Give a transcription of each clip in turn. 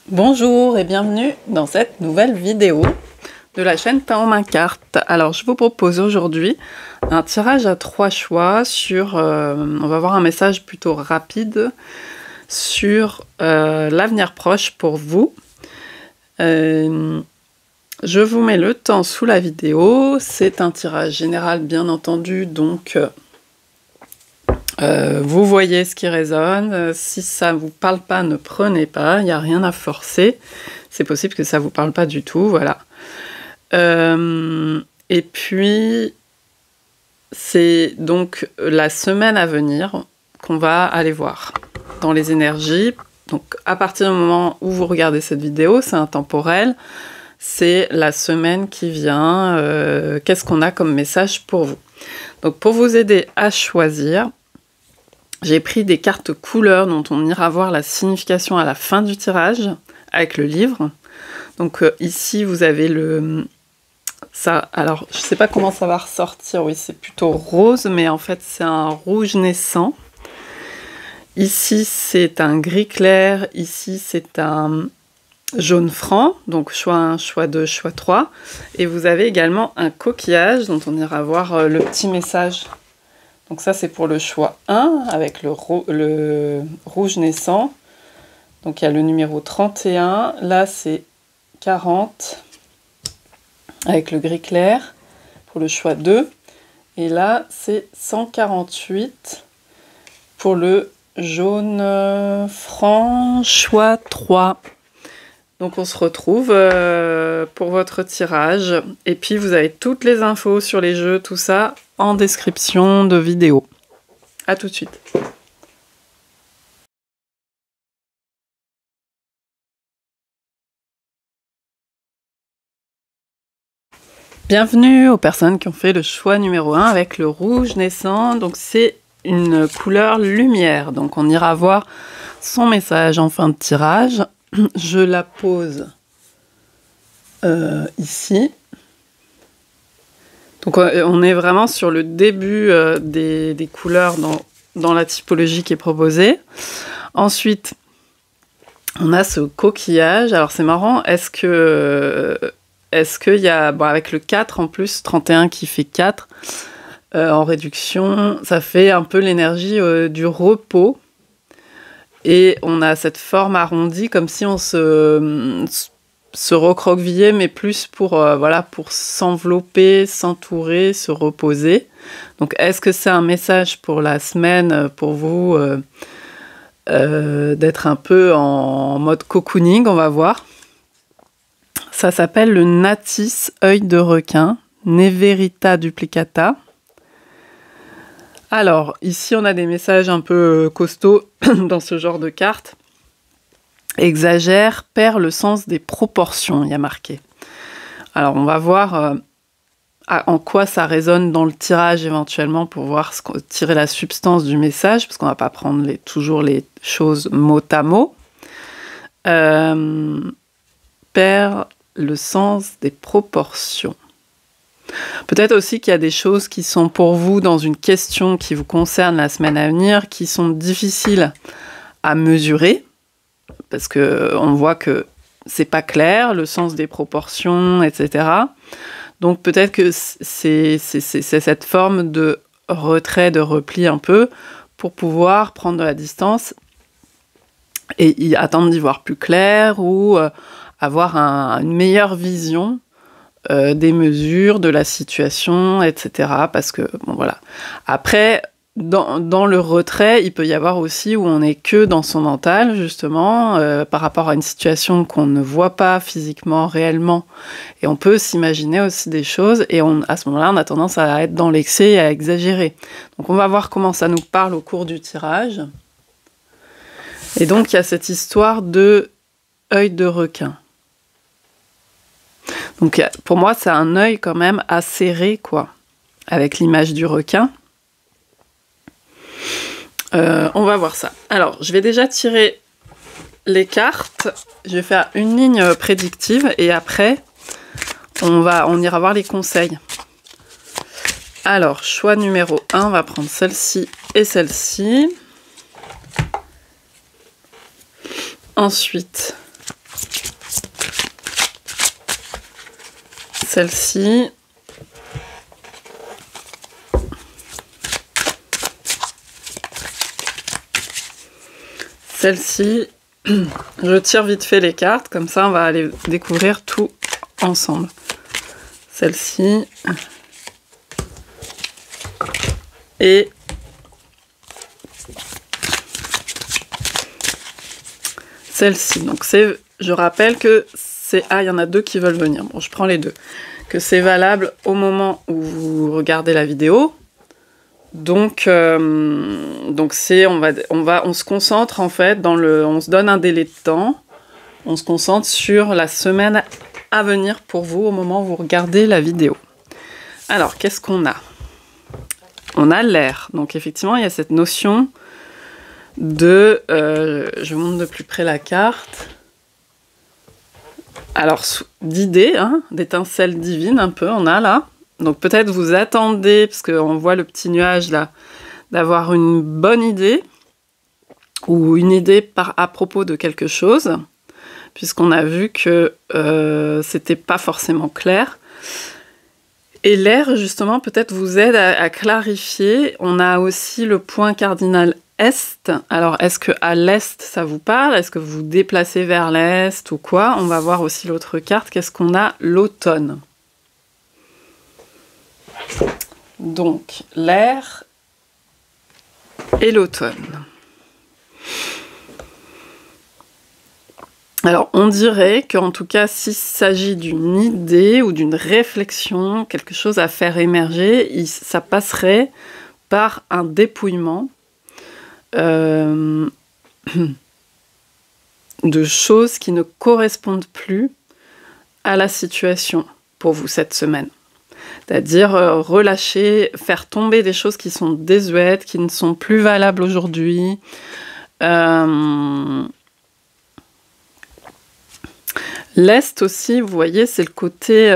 Bonjour et bienvenue dans cette nouvelle vidéo de la chaîne Pain en main carte. Alors je vous propose aujourd'hui un tirage à 3 choix sur, on va voir un message plutôt rapide sur l'avenir proche pour vous. Je vous mets le temps sous la vidéo, c'est un tirage général bien entendu, donc vous voyez ce qui résonne. Si ça ne vous parle pas, ne prenez pas, il n'y a rien à forcer. C'est possible que ça ne vous parle pas du tout, voilà. Et puis, c'est donc la semaine à venir qu'on va aller voir dans les énergies. Donc, à partir du moment où vous regardez cette vidéo, c'est intemporel. C'est la semaine qui vient. Qu'est-ce qu'on a comme message pour vous? Donc, pour vous aider à choisir, j'ai pris des cartes couleurs dont on ira voir la signification à la fin du tirage avec le livre. Donc ici vous avez ça. Alors je sais pas comment ça va ressortir. Oui, c'est plutôt rose, mais en fait c'est un rouge naissant. Ici c'est un gris clair. Ici c'est un jaune franc. Donc choix 1, choix 2, choix 3. Et vous avez également un coquillage dont on ira voir le petit message. Donc ça, c'est pour le choix 1, avec le rouge naissant. Donc il y a le numéro 31. Là, c'est 40, avec le gris clair, pour le choix 2. Et là, c'est 148, pour le jaune franc, choix 3. Donc on se retrouve pour votre tirage. Et puis vous avez toutes les infos sur les jeux, tout ça, en description de vidéo. A tout de suite. Bienvenue aux personnes qui ont fait le choix numéro 1 avec le rouge naissant. Donc c'est une couleur lumière. Donc on ira voir son message en fin de tirage. Je la pose ici. Donc on est vraiment sur le début des couleurs dans la typologie qui est proposée. Ensuite, on a ce coquillage. Alors c'est marrant, est-ce qu'il y a, bon, avec le 4 en plus, 31 qui fait 4, en réduction, ça fait un peu l'énergie du repos. Et on a cette forme arrondie, comme si on se recroquevillait, mais plus pour, voilà, pour s'envelopper, s'entourer, se reposer. Donc, est-ce que c'est un message pour la semaine, pour vous, d'être un peu en mode cocooning? On va voir. Ça s'appelle le Natis, œil de requin, Neverita duplicata. Alors, ici, on a des messages un peu costauds dans ce genre de carte. Exagère, perd le sens des proportions, il y a marqué. Alors, on va voir en quoi ça résonne dans le tirage éventuellement pour voir tirer la substance du message, parce qu'on ne va pas prendre toujours les choses mot à mot. Perd le sens des proportions. Peut-être aussi qu'il y a des choses qui sont pour vous dans une question qui vous concerne la semaine à venir, qui sont difficiles à mesurer, parce qu'on voit que c'est pas clair, le sens des proportions, etc. Donc peut-être que c'est cette forme de retrait, de repli un peu, pour pouvoir prendre de la distance et attendre d'y voir plus clair, ou avoir une meilleure vision des mesures, de la situation, etc. Parce que, bon, voilà. Après, dans le retrait, il peut y avoir aussi où on n'est que dans son mental, justement, par rapport à une situation qu'on ne voit pas physiquement, réellement. Et on peut s'imaginer aussi des choses, et à ce moment-là, on a tendance à être dans l'excès et à exagérer. Donc on va voir comment ça nous parle au cours du tirage. Et donc, il y a cette histoire de œil de requin. Donc pour moi, c'est un œil quand même acéré, quoi, avec l'image du requin. On va voir ça. Alors, je vais déjà tirer les cartes. Je vais faire une ligne prédictive et après, on ira voir les conseils. Alors, choix numéro 1, on va prendre celle-ci et celle-ci. Ensuite, Celle-ci, celle-ci, je tire vite fait les cartes, comme ça on va aller découvrir tout ensemble. Celle-ci et celle-ci. Donc c'est, je rappelle que c'est, ah, il y en a deux qui veulent venir. Bon, je prends les deux. Que c'est valable au moment où vous regardez la vidéo. Donc c'est, on se concentre en fait on se donne un délai de temps. On se concentre sur la semaine à venir pour vous au moment où vous regardez la vidéo. Alors, qu'est-ce qu'on a? On a l'air. Donc effectivement, il y a cette notion de... je vous montre de plus près la carte. Alors, d'idées, hein, d'étincelles divines un peu, on a là. Donc peut-être vous attendez, parce qu'on voit le petit nuage là, d'avoir une bonne idée, ou une idée à propos de quelque chose, puisqu'on a vu que c'était pas forcément clair. Et l'air, justement, peut-être vous aide à clarifier. On a aussi le point cardinal Est. Alors, est-ce qu'à l'Est, ça vous parle? Est-ce que vous vous déplacez vers l'Est ou quoi? On va voir aussi l'autre carte. Qu'est-ce qu'on a? L'automne. Donc, l'air et l'automne. Alors, on dirait qu'en tout cas, s'il s'agit d'une idée ou d'une réflexion, quelque chose à faire émerger, ça passerait par un dépouillement de choses qui ne correspondent plus à la situation pour vous cette semaine. C'est-à-dire relâcher, faire tomber des choses qui sont désuètes, qui ne sont plus valables aujourd'hui. L'Est aussi, vous voyez, c'est le côté...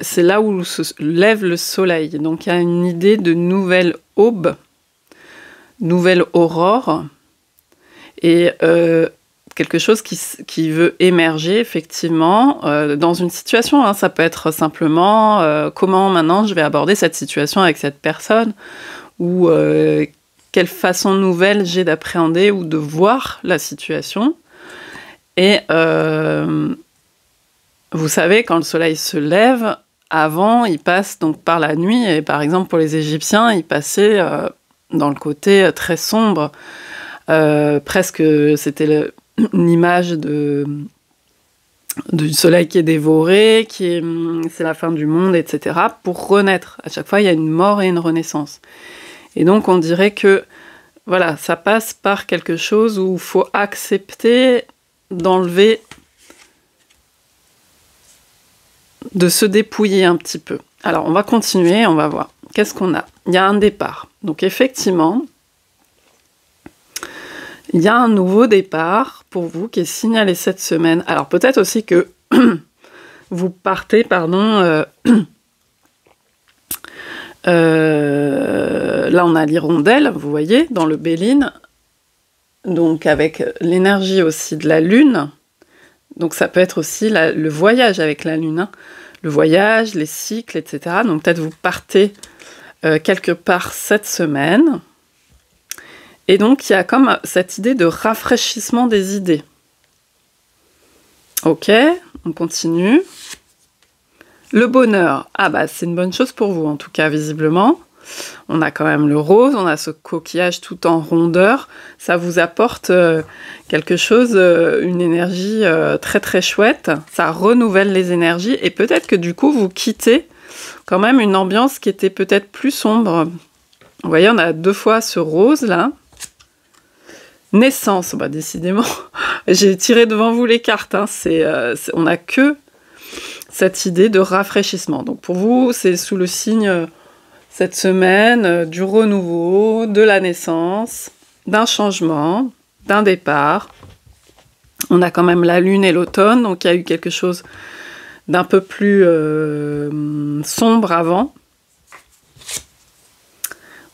c'est là où se lève le soleil. Donc il y a une idée de nouvelle aube, nouvelle aurore, et quelque chose qui veut émerger, effectivement, dans une situation. Hein, ça peut être simplement comment maintenant je vais aborder cette situation avec cette personne, ou quelle façon nouvelle j'ai d'appréhender ou de voir la situation. Et vous savez, quand le soleil se lève, avant, il passe donc par la nuit, et par exemple pour les Égyptiens, il passait dans le côté très sombre, presque c'était l'image du soleil qui est dévoré, c'est la fin du monde, etc., pour renaître. À chaque fois, il y a une mort et une renaissance. Et donc, on dirait que voilà, ça passe par quelque chose où il faut accepter d'enlever, de se dépouiller un petit peu. Alors, on va continuer, on va voir. Qu'est-ce qu'on a? Il y a un départ. Donc, effectivement, il y a un nouveau départ pour vous qui est signalé cette semaine. Alors, peut-être aussi que vous partez, là, on a l'hirondelle, vous voyez, dans le Béline. Donc avec l'énergie aussi de la Lune, donc ça peut être aussi le voyage avec la Lune, hein. Le voyage, les cycles, etc. Donc peut-être vous partez quelque part cette semaine, et donc il y a comme cette idée de rafraîchissement des idées. Ok, on continue. Le bonheur, ah bah c'est une bonne chose pour vous en tout cas visiblement. On a quand même le rose, on a ce coquillage tout en rondeur. Ça vous apporte quelque chose, une énergie très très chouette. Ça renouvelle les énergies et peut-être que du coup vous quittez quand même une ambiance qui était peut-être plus sombre. Vous voyez, on a deux fois ce rose là. Naissance, bah décidément, j'ai tiré devant vous les cartes. Hein. On n'a que cette idée de rafraîchissement. Donc pour vous, c'est sous le signe... cette semaine, du renouveau, de la naissance, d'un changement, d'un départ. On a quand même la lune et l'automne, donc il y a eu quelque chose d'un peu plus sombre avant.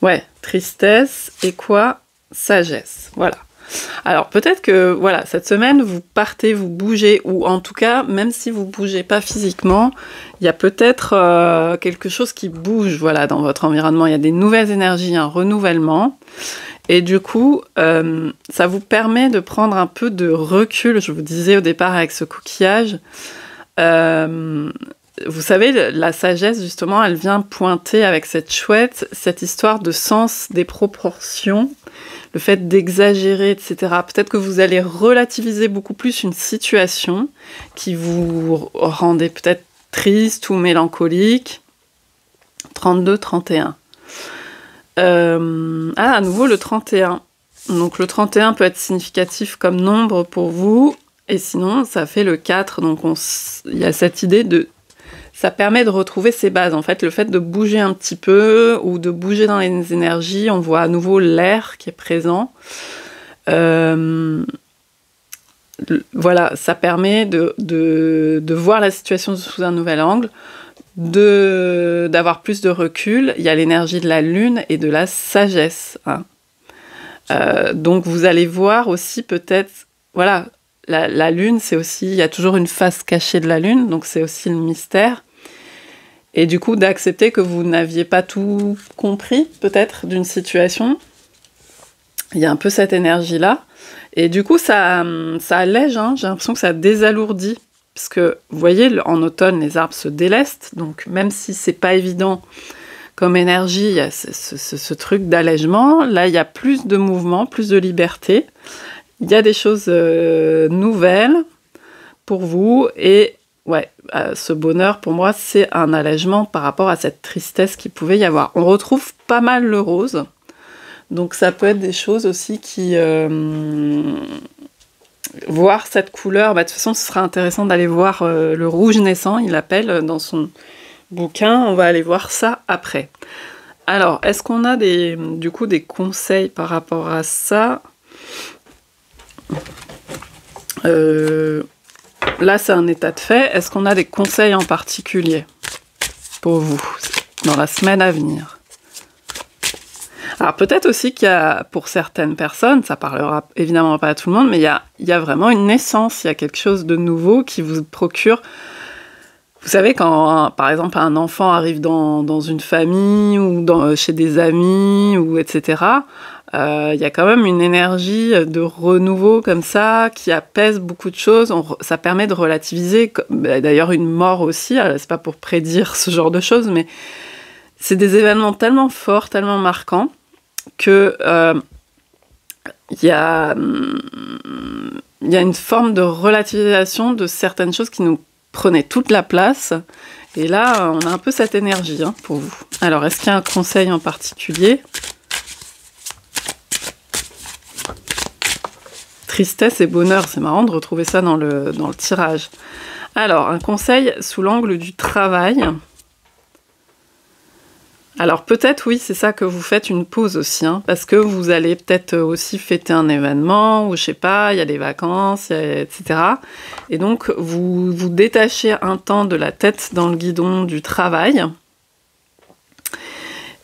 Ouais, tristesse et quoi? Sagesse, voilà. Alors peut-être que voilà, cette semaine vous partez, vous bougez, ou en tout cas, même si vous bougez pas physiquement, il y a peut-être quelque chose qui bouge, voilà, dans votre environnement. Il y a des nouvelles énergies, un renouvellement, et du coup, ça vous permet de prendre un peu de recul. Je vous disais au départ avec ce coquillage. Vous savez, la sagesse, justement, elle vient pointer avec cette histoire de sens des proportions, le fait d'exagérer, etc. Peut-être que vous allez relativiser beaucoup plus une situation qui vous rendait peut-être triste ou mélancolique. 32, 31. À nouveau le 31. Donc le 31 peut être significatif comme nombre pour vous, et sinon ça fait le 4. Donc il y a cette idée de... Ça permet de retrouver ses bases. En fait, le fait de bouger un petit peu ou de bouger dans les énergies, on voit à nouveau l'air qui est présent. Voilà, ça permet de voir la situation sous un nouvel angle, d'avoir plus de recul. Il y a l'énergie de la lune et de la sagesse. Hein. Donc vous allez voir aussi peut-être... Voilà, la lune, c'est aussi... Il y a toujours une face cachée de la lune, donc c'est aussi le mystère. Et du coup, d'accepter que vous n'aviez pas tout compris, peut-être, d'une situation. Il y a un peu cette énergie-là. Et du coup, ça allège, hein. J'ai l'impression que ça désalourdit. Parce que, vous voyez, en automne, les arbres se délestent. Donc, même si c'est pas évident comme énergie, il y a ce truc d'allègement. Là, il y a plus de mouvement, plus de liberté. Il y a des choses nouvelles pour vous. Et ouais, ce bonheur, pour moi, c'est un allègement par rapport à cette tristesse qu'il pouvait y avoir. On retrouve pas mal le rose. Donc ça peut être des choses aussi qui... voir cette couleur, de toute façon, ce sera intéressant d'aller voir le rouge naissant, il l'appelle dans son bouquin. On va aller voir ça après. Alors, est-ce qu'on a du coup des conseils par rapport à ça ? Là, c'est un état de fait. Est-ce qu'on a des conseils en particulier pour vous dans la semaine à venir ? Alors peut-être aussi qu'il y a, pour certaines personnes, ça parlera évidemment pas à tout le monde, mais il y a vraiment une naissance, il y a quelque chose de nouveau qui vous procure... Vous savez, quand par exemple un enfant arrive dans une famille ou chez des amis, ou etc., il y a quand même une énergie de renouveau comme ça, qui apaise beaucoup de choses. Ça permet de relativiser, d'ailleurs une mort aussi, c'est pas pour prédire ce genre de choses, mais c'est des événements tellement forts, tellement marquants, que il y a une forme de relativisation de certaines choses qui nous prenaient toute la place. Et là, on a un peu cette énergie pour vous. Alors, est-ce qu'il y a un conseil en particulier ? Tristesse et bonheur, c'est marrant de retrouver ça dans le tirage. Alors, un conseil sous l'angle du travail. Alors peut-être, oui, c'est ça que vous faites une pause aussi, parce que vous allez peut-être aussi fêter un événement, ou je sais pas, il y a des vacances, etc. Et donc, vous vous détachez un temps de la tête dans le guidon du travail.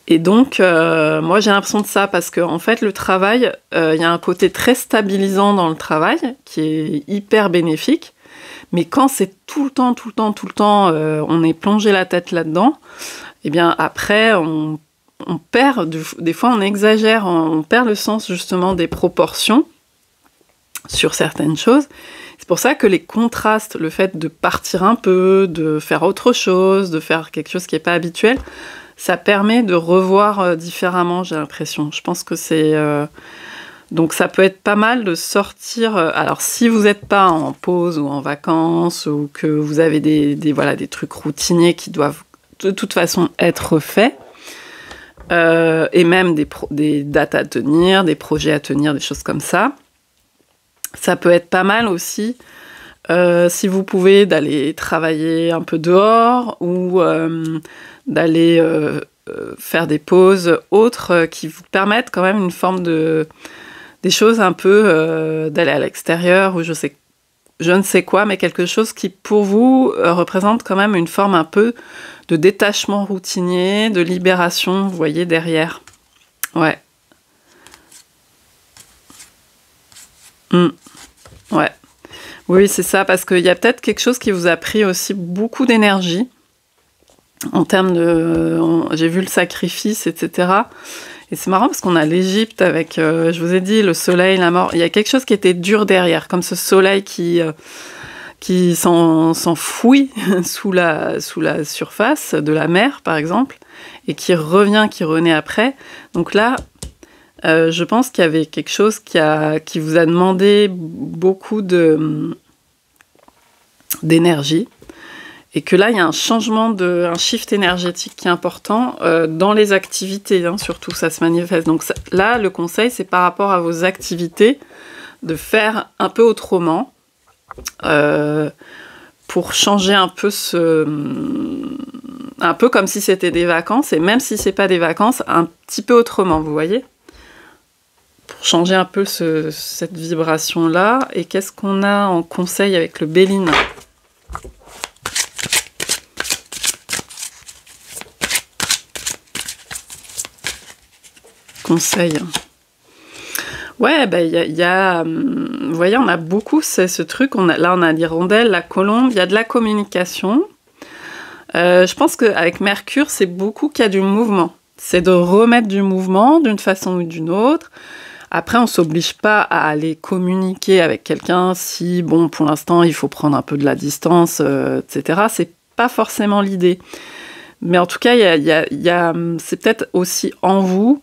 Et donc, moi j'ai l'impression de ça, parce qu'en fait, le travail, il y a un côté très stabilisant dans le travail, qui est hyper bénéfique. Mais quand c'est tout le temps, on est plongé la tête là-dedans, eh bien après, on perd, des fois on exagère, on perd le sens justement des proportions sur certaines choses. C'est pour ça que les contrastes, le fait de partir un peu, de faire autre chose, de faire quelque chose qui n'est pas habituel, ça permet de revoir différemment, j'ai l'impression. Je pense que c'est... Donc ça peut être pas mal de sortir... alors si vous n'êtes pas en pause ou en vacances, ou que vous avez des trucs routiniers qui doivent de toute façon être faits, et même des dates à tenir, des projets à tenir, des choses comme ça, ça peut être pas mal aussi, si vous pouvez, d'aller travailler un peu dehors, ou d'aller faire des pauses autres qui vous permettent quand même une forme des choses un peu, d'aller à l'extérieur, ou je ne sais quoi, mais quelque chose qui pour vous représente quand même une forme un peu de détachement routinier, de libération, vous voyez, derrière. Ouais. Mm. Ouais. Oui, c'est ça, parce qu'il y a peut-être quelque chose qui vous a pris aussi beaucoup d'énergie, en termes de... J'ai vu le sacrifice, etc. Et c'est marrant parce qu'on a l'Égypte avec, je vous ai dit, le soleil, la mort. Il y a quelque chose qui était dur derrière, comme ce soleil qui s'enfouit sous la surface de la mer, par exemple, et qui renaît après. Donc là, je pense qu'il y avait quelque chose qui vous a demandé beaucoup d'énergie. Et que là, il y a un changement, un shift énergétique qui est important dans les activités, hein, surtout, ça se manifeste. Donc là, le conseil, c'est par rapport à vos activités, de faire un peu autrement, pour changer un peu un peu comme si c'était des vacances, et même si c'est pas des vacances, un petit peu autrement, vous voyez ? Pour changer un peu cette vibration-là. Et qu'est-ce qu'on a en conseil avec le Béline ? Conseil. Ouais, ben vous voyez, on a beaucoup ce truc. Là, on a l'hirondelle, la colombe. Il y a de la communication. Je pense qu'avec Mercure, c'est beaucoup qu'il y a du mouvement. C'est de remettre du mouvement d'une façon ou d'une autre. Après, on s'oblige pas à aller communiquer avec quelqu'un si, bon, pour l'instant, il faut prendre un peu de la distance, etc. C'est pas forcément l'idée. Mais en tout cas, c'est peut-être aussi en vous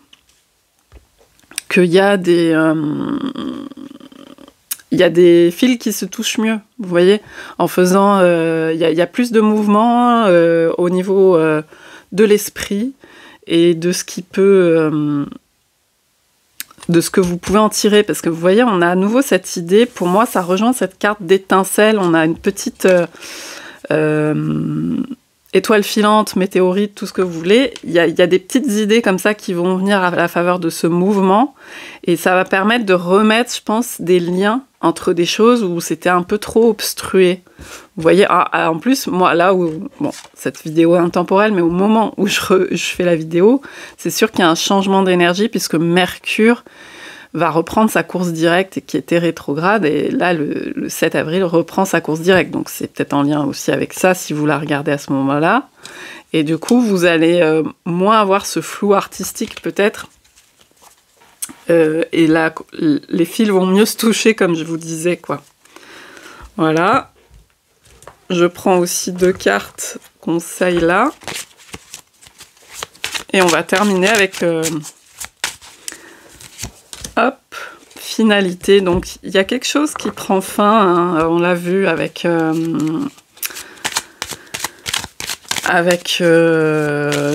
qu'il y a des fils qui se touchent mieux, vous voyez, en faisant... il y a plus de mouvement au niveau de l'esprit et de ce qui peut... de ce que vous pouvez en tirer, parce que vous voyez, on a à nouveau cette idée, pour moi, ça rejoint cette carte d'étincelle, on a une petite... étoile filante, météorite, tout ce que vous voulez, il y a des petites idées comme ça qui vont venir à la faveur de ce mouvement, et ça va permettre de remettre, je pense, des liens entre des choses où c'était un peu trop obstrué. Vous voyez, en plus, moi, là où... Bon, cette vidéo est intemporelle, mais au moment où je fais la vidéo, c'est sûr qu'il y a un changement d'énergie, puisque Mercure va reprendre sa course directe et qui était rétrograde, et là, le 7 avril, reprend sa course directe. Donc, c'est peut-être en lien aussi avec ça, si vous la regardez à ce moment-là. Et du coup, vous allez moins avoir ce flou artistique, peut-être. Et là, les fils vont mieux se toucher, comme je vous disais, quoi. Voilà. Je prends aussi 2 cartes conseils là. Et on va terminer avec... hop, finalité. Donc, il y a quelque chose qui prend fin, hein. On l'a vu avec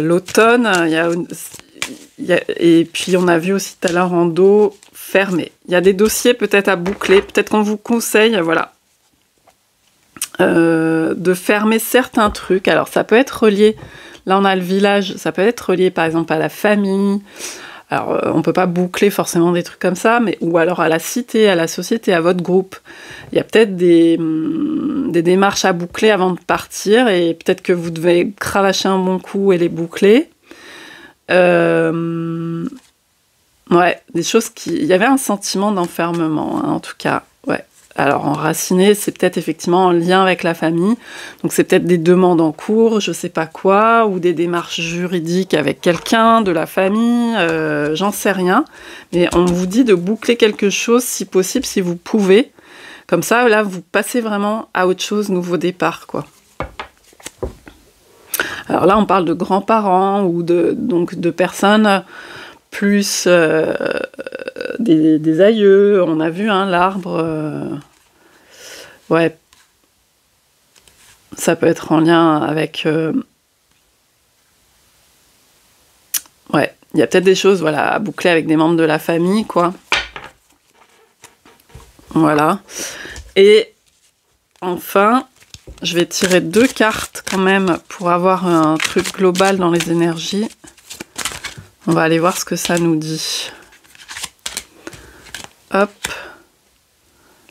l'automne. Et puis, on a vu aussi tout à l'heure en dos, fermé. Il y a des dossiers peut-être à boucler. Peut-être qu'on vous conseille, voilà, de fermer certains trucs. Alors, ça peut être relié... Là, on a le village. Ça peut être relié, par exemple, à la famille... Alors, on ne peut pas boucler forcément des trucs comme ça, ou alors à la cité, à la société, à votre groupe. Il y a peut-être des démarches à boucler avant de partir, et peut-être que vous devez cravacher un bon coup et les boucler. Ouais, des choses qui... Il y avait un sentiment d'enfermement, hein, en tout cas, ouais. Alors, enraciné, c'est peut-être effectivement en lien avec la famille. Donc, c'est peut-être des demandes en cours, je sais pas quoi, ou des démarches juridiques avec quelqu'un de la famille, j'en sais rien. Mais on vous dit de boucler quelque chose, si possible, si vous pouvez. Comme ça, là, vous passez vraiment à autre chose, nouveau départ, quoi. Alors là, on parle de grands-parents ou donc de personnes... plus des aïeux, on a vu hein, l'arbre, ouais, ça peut être en lien avec, ouais, il y a peut-être des choses, voilà, à boucler avec des membres de la famille, quoi, voilà, et enfin, je vais tirer 2 cartes quand même pour avoir un truc global dans les énergies. On va aller voir ce que ça nous dit. Hop.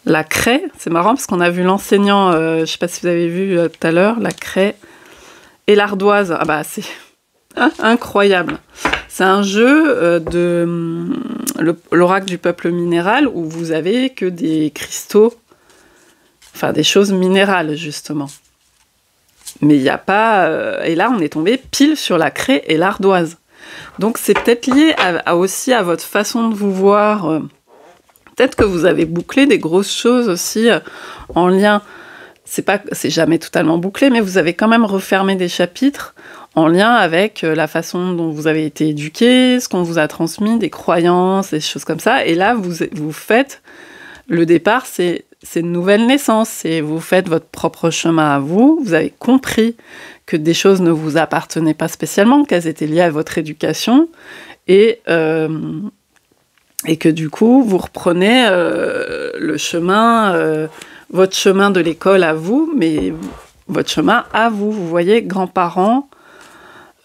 La craie, c'est marrant parce qu'on a vu l'enseignant, je ne sais pas si vous avez vu tout à l'heure, la craie et l'ardoise. Ah bah c'est incroyable. C'est un jeu l'oracle du peuple minéral, où vous avez que des cristaux, enfin des choses minérales, justement. Mais il n'y a pas... et là, on est tombé pile sur la craie et l'ardoise. Donc, c'est peut-être lié aussi à votre façon de vous voir. Peut-être que vous avez bouclé des grosses choses aussi en lien... C'est jamais totalement bouclé, mais vous avez quand même refermé des chapitres en lien avec la façon dont vous avez été éduqué, ce qu'on vous a transmis, des croyances, des choses comme ça. Et là, vous faites... Le départ, c'est une nouvelle naissance. Et vous faites votre propre chemin à vous. Vous avez compris que des choses ne vous appartenaient pas spécialement, qu'elles étaient liées à votre éducation. Et que du coup, vous reprenez le chemin... votre chemin de l'école à vous, mais votre chemin à vous. Vous voyez, grands-parents,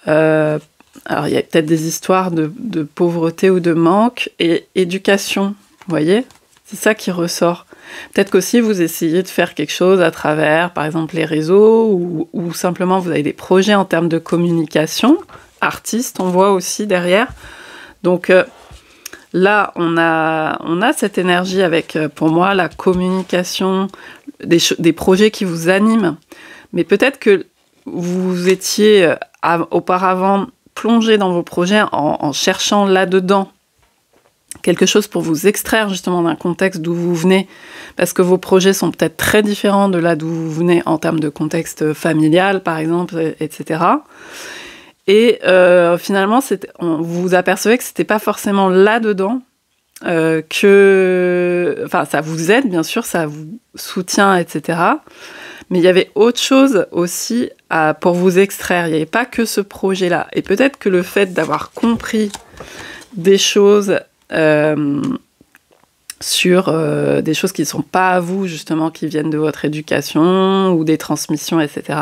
alors il y a peut-être des histoires de pauvreté ou de manque, et éducation, vous voyez, c'est ça qui ressort. Peut-être qu'aussi vous essayez de faire quelque chose à travers, par exemple, les réseaux, ou simplement vous avez des projets en termes de communication, artiste, on voit aussi derrière. Donc, là, on a cette énergie avec, pour moi, la communication, des projets qui vous animent. Mais peut-être que vous étiez auparavant plongé dans vos projets en cherchant là-dedans quelque chose pour vous extraire justement d'un contexte d'où vous venez, parce que vos projets sont peut-être très différents de là d'où vous venez en termes de contexte familial, par exemple, etc. Et finalement, vous vous apercevez que c'était pas forcément là-dedans enfin, ça vous aide, bien sûr, ça vous soutient, etc. Mais il y avait autre chose aussi pour vous extraire. Il n'y avait pas que ce projet-là. Et peut-être que le fait d'avoir compris des choses sur des choses qui ne sont pas à vous, justement, qui viennent de votre éducation ou des transmissions, etc.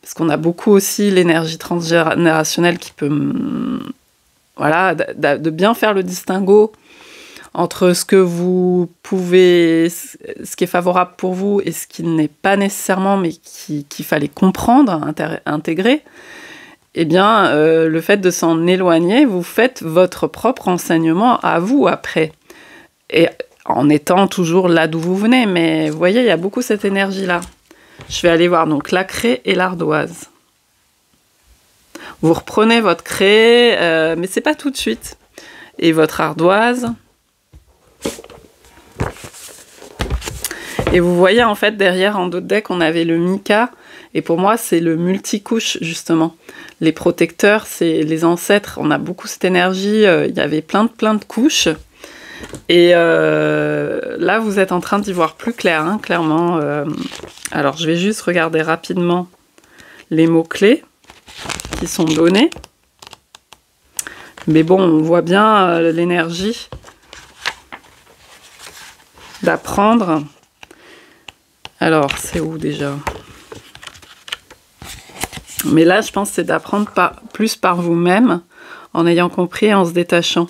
Parce qu'on a beaucoup aussi l'énergie transgénérationnelle qui peut... voilà, de bien faire le distinguo entre ce que vous pouvez... ce qui est favorable pour vous et ce qui n'est pas nécessairement, mais qu'il fallait comprendre, intégrer. Eh bien, le fait de s'en éloigner, vous faites votre propre enseignement à vous après. Et en étant toujours là d'où vous venez. Mais vous voyez, il y a beaucoup cette énergie-là. Je vais aller voir donc la craie et l'ardoise. Vous reprenez votre craie, mais c'est pas tout de suite. Et votre ardoise. Et vous voyez, en fait, derrière, en dos de deck, on avait le mica. Et pour moi, c'est le multicouche, justement. Les protecteurs, c'est les ancêtres. On a beaucoup cette énergie. Il y avait plein de couches. Et là, vous êtes en train d'y voir plus clair, hein, clairement. Alors, je vais juste regarder rapidement les mots-clés qui sont donnés. Mais bon, on voit bien l'énergie d'apprendre. Alors, c'est où déjà ? Mais là, je pense que c'est d'apprendre plus par vous-même, en ayant compris et en se détachant.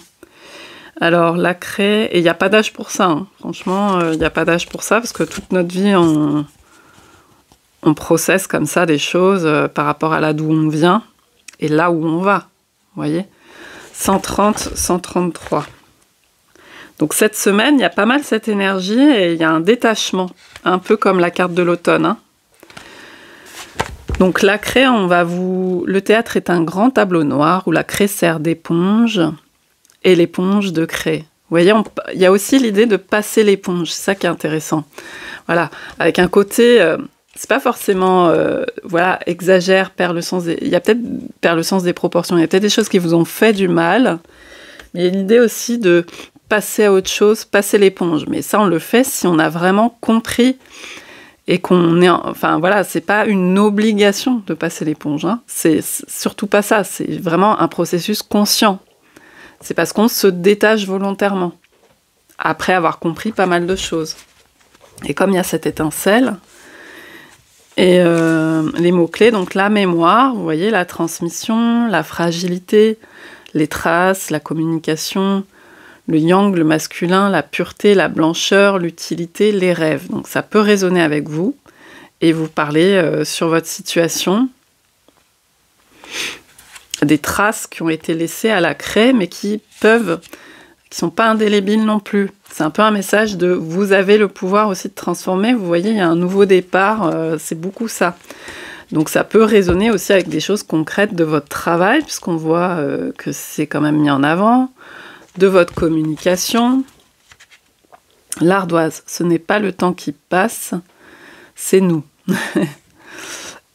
Alors, la craie, et il n'y a pas d'âge pour ça, hein. Franchement, il n'y a pas d'âge pour ça, parce que toute notre vie, on processe comme ça des choses par rapport à là d'où on vient, et là où on va, vous voyez ? 130, 133. Donc cette semaine, il y a pas mal cette énergie, et il y a un détachement, un peu comme la carte de l'automne, hein. Donc la craie, le théâtre est un grand tableau noir où la craie sert d'éponge et l'éponge de craie. Vous voyez, il y a aussi l'idée de passer l'éponge, c'est ça qui est intéressant. Voilà, avec un côté, c'est pas forcément, exagère, il y a peut-être perd le sens des proportions, il y a peut-être des choses qui vous ont fait du mal, mais il y a l'idée aussi de passer à autre chose, passer l'éponge. Mais ça, on le fait si on a vraiment compris et qu'on est... Enfin, voilà, c'est pas une obligation de passer l'éponge, hein. C'est surtout pas ça. C'est vraiment un processus conscient. C'est parce qu'on se détache volontairement, après avoir compris pas mal de choses. Et comme il y a cette étincelle, et les mots-clés, donc la mémoire, vous voyez, la transmission, la fragilité, les traces, la communication... Le yang, le masculin, la pureté, la blancheur, l'utilité, les rêves. Donc ça peut résonner avec vous et vous parler sur votre situation. Des traces qui ont été laissées à la craie mais qui qui sont pas indélébiles non plus. C'est un peu un message de vous avez le pouvoir aussi de transformer. Vous voyez, il y a un nouveau départ, c'est beaucoup ça. Donc ça peut résonner aussi avec des choses concrètes de votre travail, puisqu'on voit que c'est quand même mis en avant, de votre communication. L'ardoise, ce n'est pas le temps qui passe, c'est nous.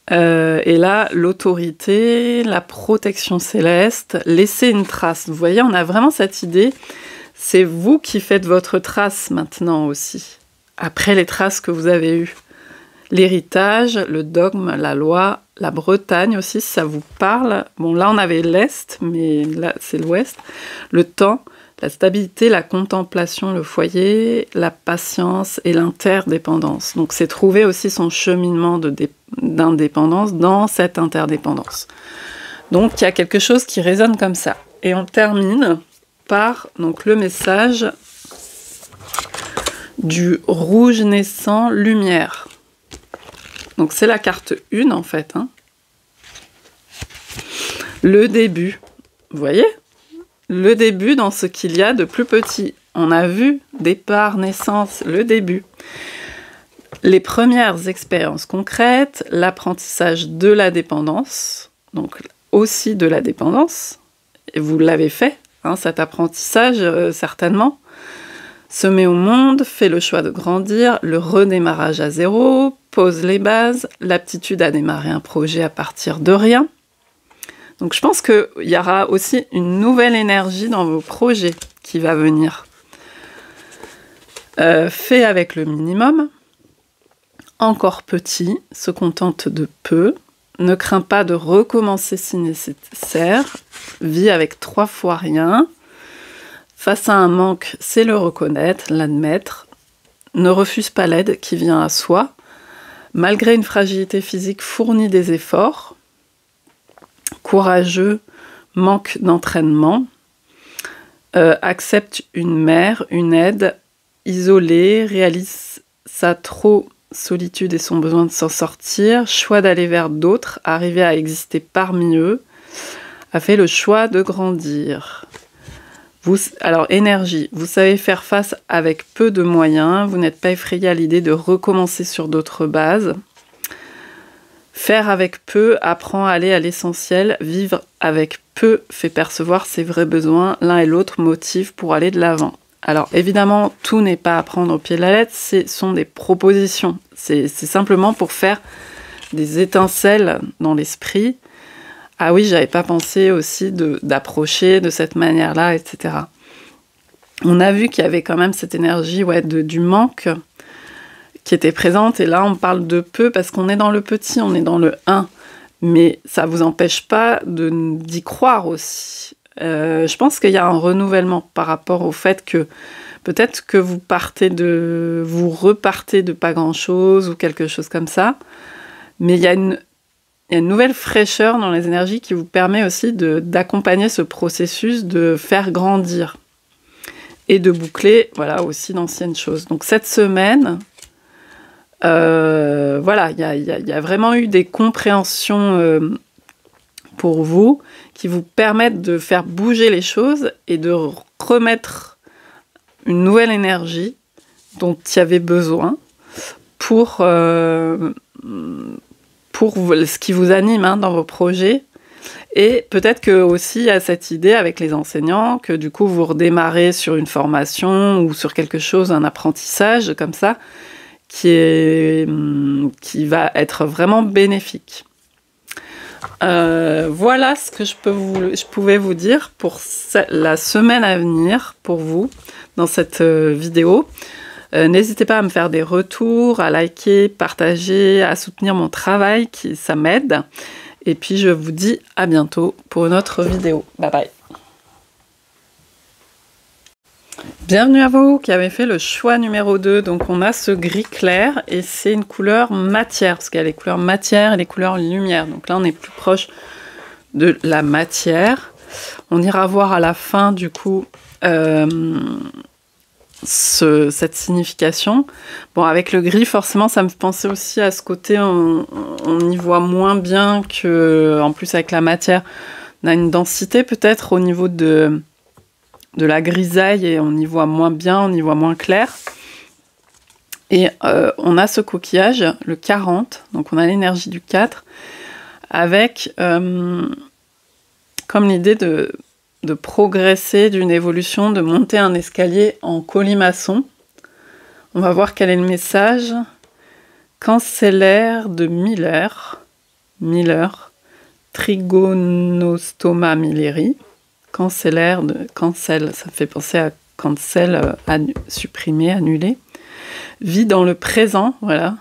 Et là, l'autorité, la protection céleste, laisser une trace. Vous voyez, on a vraiment cette idée, c'est vous qui faites votre trace maintenant aussi, après les traces que vous avez eues. L'héritage, le dogme, la loi, la Bretagne aussi, si ça vous parle. Bon, là, on avait l'Est, mais là, c'est l'Ouest. Le temps, la stabilité, la contemplation, le foyer, la patience et l'interdépendance. Donc, c'est trouver aussi son cheminement d'indépendance dans cette interdépendance. Donc, il y a quelque chose qui résonne comme ça. Et on termine par donc, le message du rouge naissant lumière. Donc c'est la carte 1 en fait. Hein. Le début. Vous voyez ? Le début dans ce qu'il y a de plus petit. On a vu départ, naissance, le début. Les premières expériences concrètes, l'apprentissage de la dépendance, donc aussi de la dépendance. Et vous l'avez fait, hein, cet apprentissage certainement. Semer au monde, fait le choix de grandir, le redémarrage à zéro, pose les bases, l'aptitude à démarrer un projet à partir de rien. Donc je pense qu'il y aura aussi une nouvelle énergie dans vos projets qui va venir. Fait avec le minimum, encore petit, se contente de peu, ne craint pas de recommencer si nécessaire, vit avec 3 fois rien. Face à un manque, c'est le reconnaître, l'admettre. Ne refuse pas l'aide qui vient à soi. Malgré une fragilité physique, fournit des efforts. Courageux, manque d'entraînement. Accepte une mère, une aide. Isolé, réalise sa trop solitude et son besoin de s'en sortir. Choix d'aller vers d'autres, arriver à exister parmi eux. A fait le choix de grandir. Alors, énergie, vous savez faire face avec peu de moyens, vous n'êtes pas effrayé à l'idée de recommencer sur d'autres bases. Faire avec peu apprend à aller à l'essentiel, vivre avec peu fait percevoir ses vrais besoins, l'un et l'autre motive pour aller de l'avant. Alors évidemment, tout n'est pas à prendre au pied de la lettre, ce sont des propositions, c'est simplement pour faire des étincelles dans l'esprit. Ah oui, j'avais pas pensé aussi d'approcher de cette manière-là, etc. On a vu qu'il y avait quand même cette énergie du manque qui était présente. Et là, on parle de peu parce qu'on est dans le petit, on est dans le 1. Mais ça ne vous empêche pas d'y croire aussi. Je pense qu'il y a un renouvellement par rapport au fait que peut-être que vous repartez de pas grand-chose ou quelque chose comme ça. Mais il y a une nouvelle fraîcheur dans les énergies qui vous permet aussi d'accompagner ce processus de faire grandir et de boucler aussi d'anciennes choses. Donc cette semaine, il y a vraiment eu des compréhensions pour vous qui vous permettent de faire bouger les choses et de remettre une nouvelle énergie dont il y avait besoin pour ce qui vous anime dans vos projets. Et peut-être que aussi il y a cette idée avec les enseignants que du coup vous redémarrez sur une formation ou sur quelque chose, un apprentissage comme ça, qui va être vraiment bénéfique. Voilà ce que je pouvais vous dire pour la semaine à venir pour vous dans cette vidéo. N'hésitez pas à me faire des retours, à liker, partager, à soutenir mon travail, ça m'aide. Et puis je vous dis à bientôt pour une autre vidéo. Bye bye. Bienvenue à vous qui avez fait le choix numéro 2. Donc on a ce gris clair et c'est une couleur matière, parce qu'il y a les couleurs matière et les couleurs lumière. Donc là on est plus proche de la matière. On ira voir à la fin du coup cette signification. Bon, avec le gris, forcément, ça me fait penser aussi à ce côté, on y voit moins bien que, en plus avec la matière, on a une densité peut-être au niveau de la grisaille et on y voit moins bien, on y voit moins clair. Et on a ce coquillage, le 40, donc on a l'énergie du 4, avec comme l'idée de progresser, d'une évolution, de monter un escalier en colimaçon. On va voir quel est le message. Cancellaire de Miller, Trigonostoma milleri. Cancellaire de cancel, ça me fait penser à cancel, supprimer, annuler. Vit dans le présent, voilà.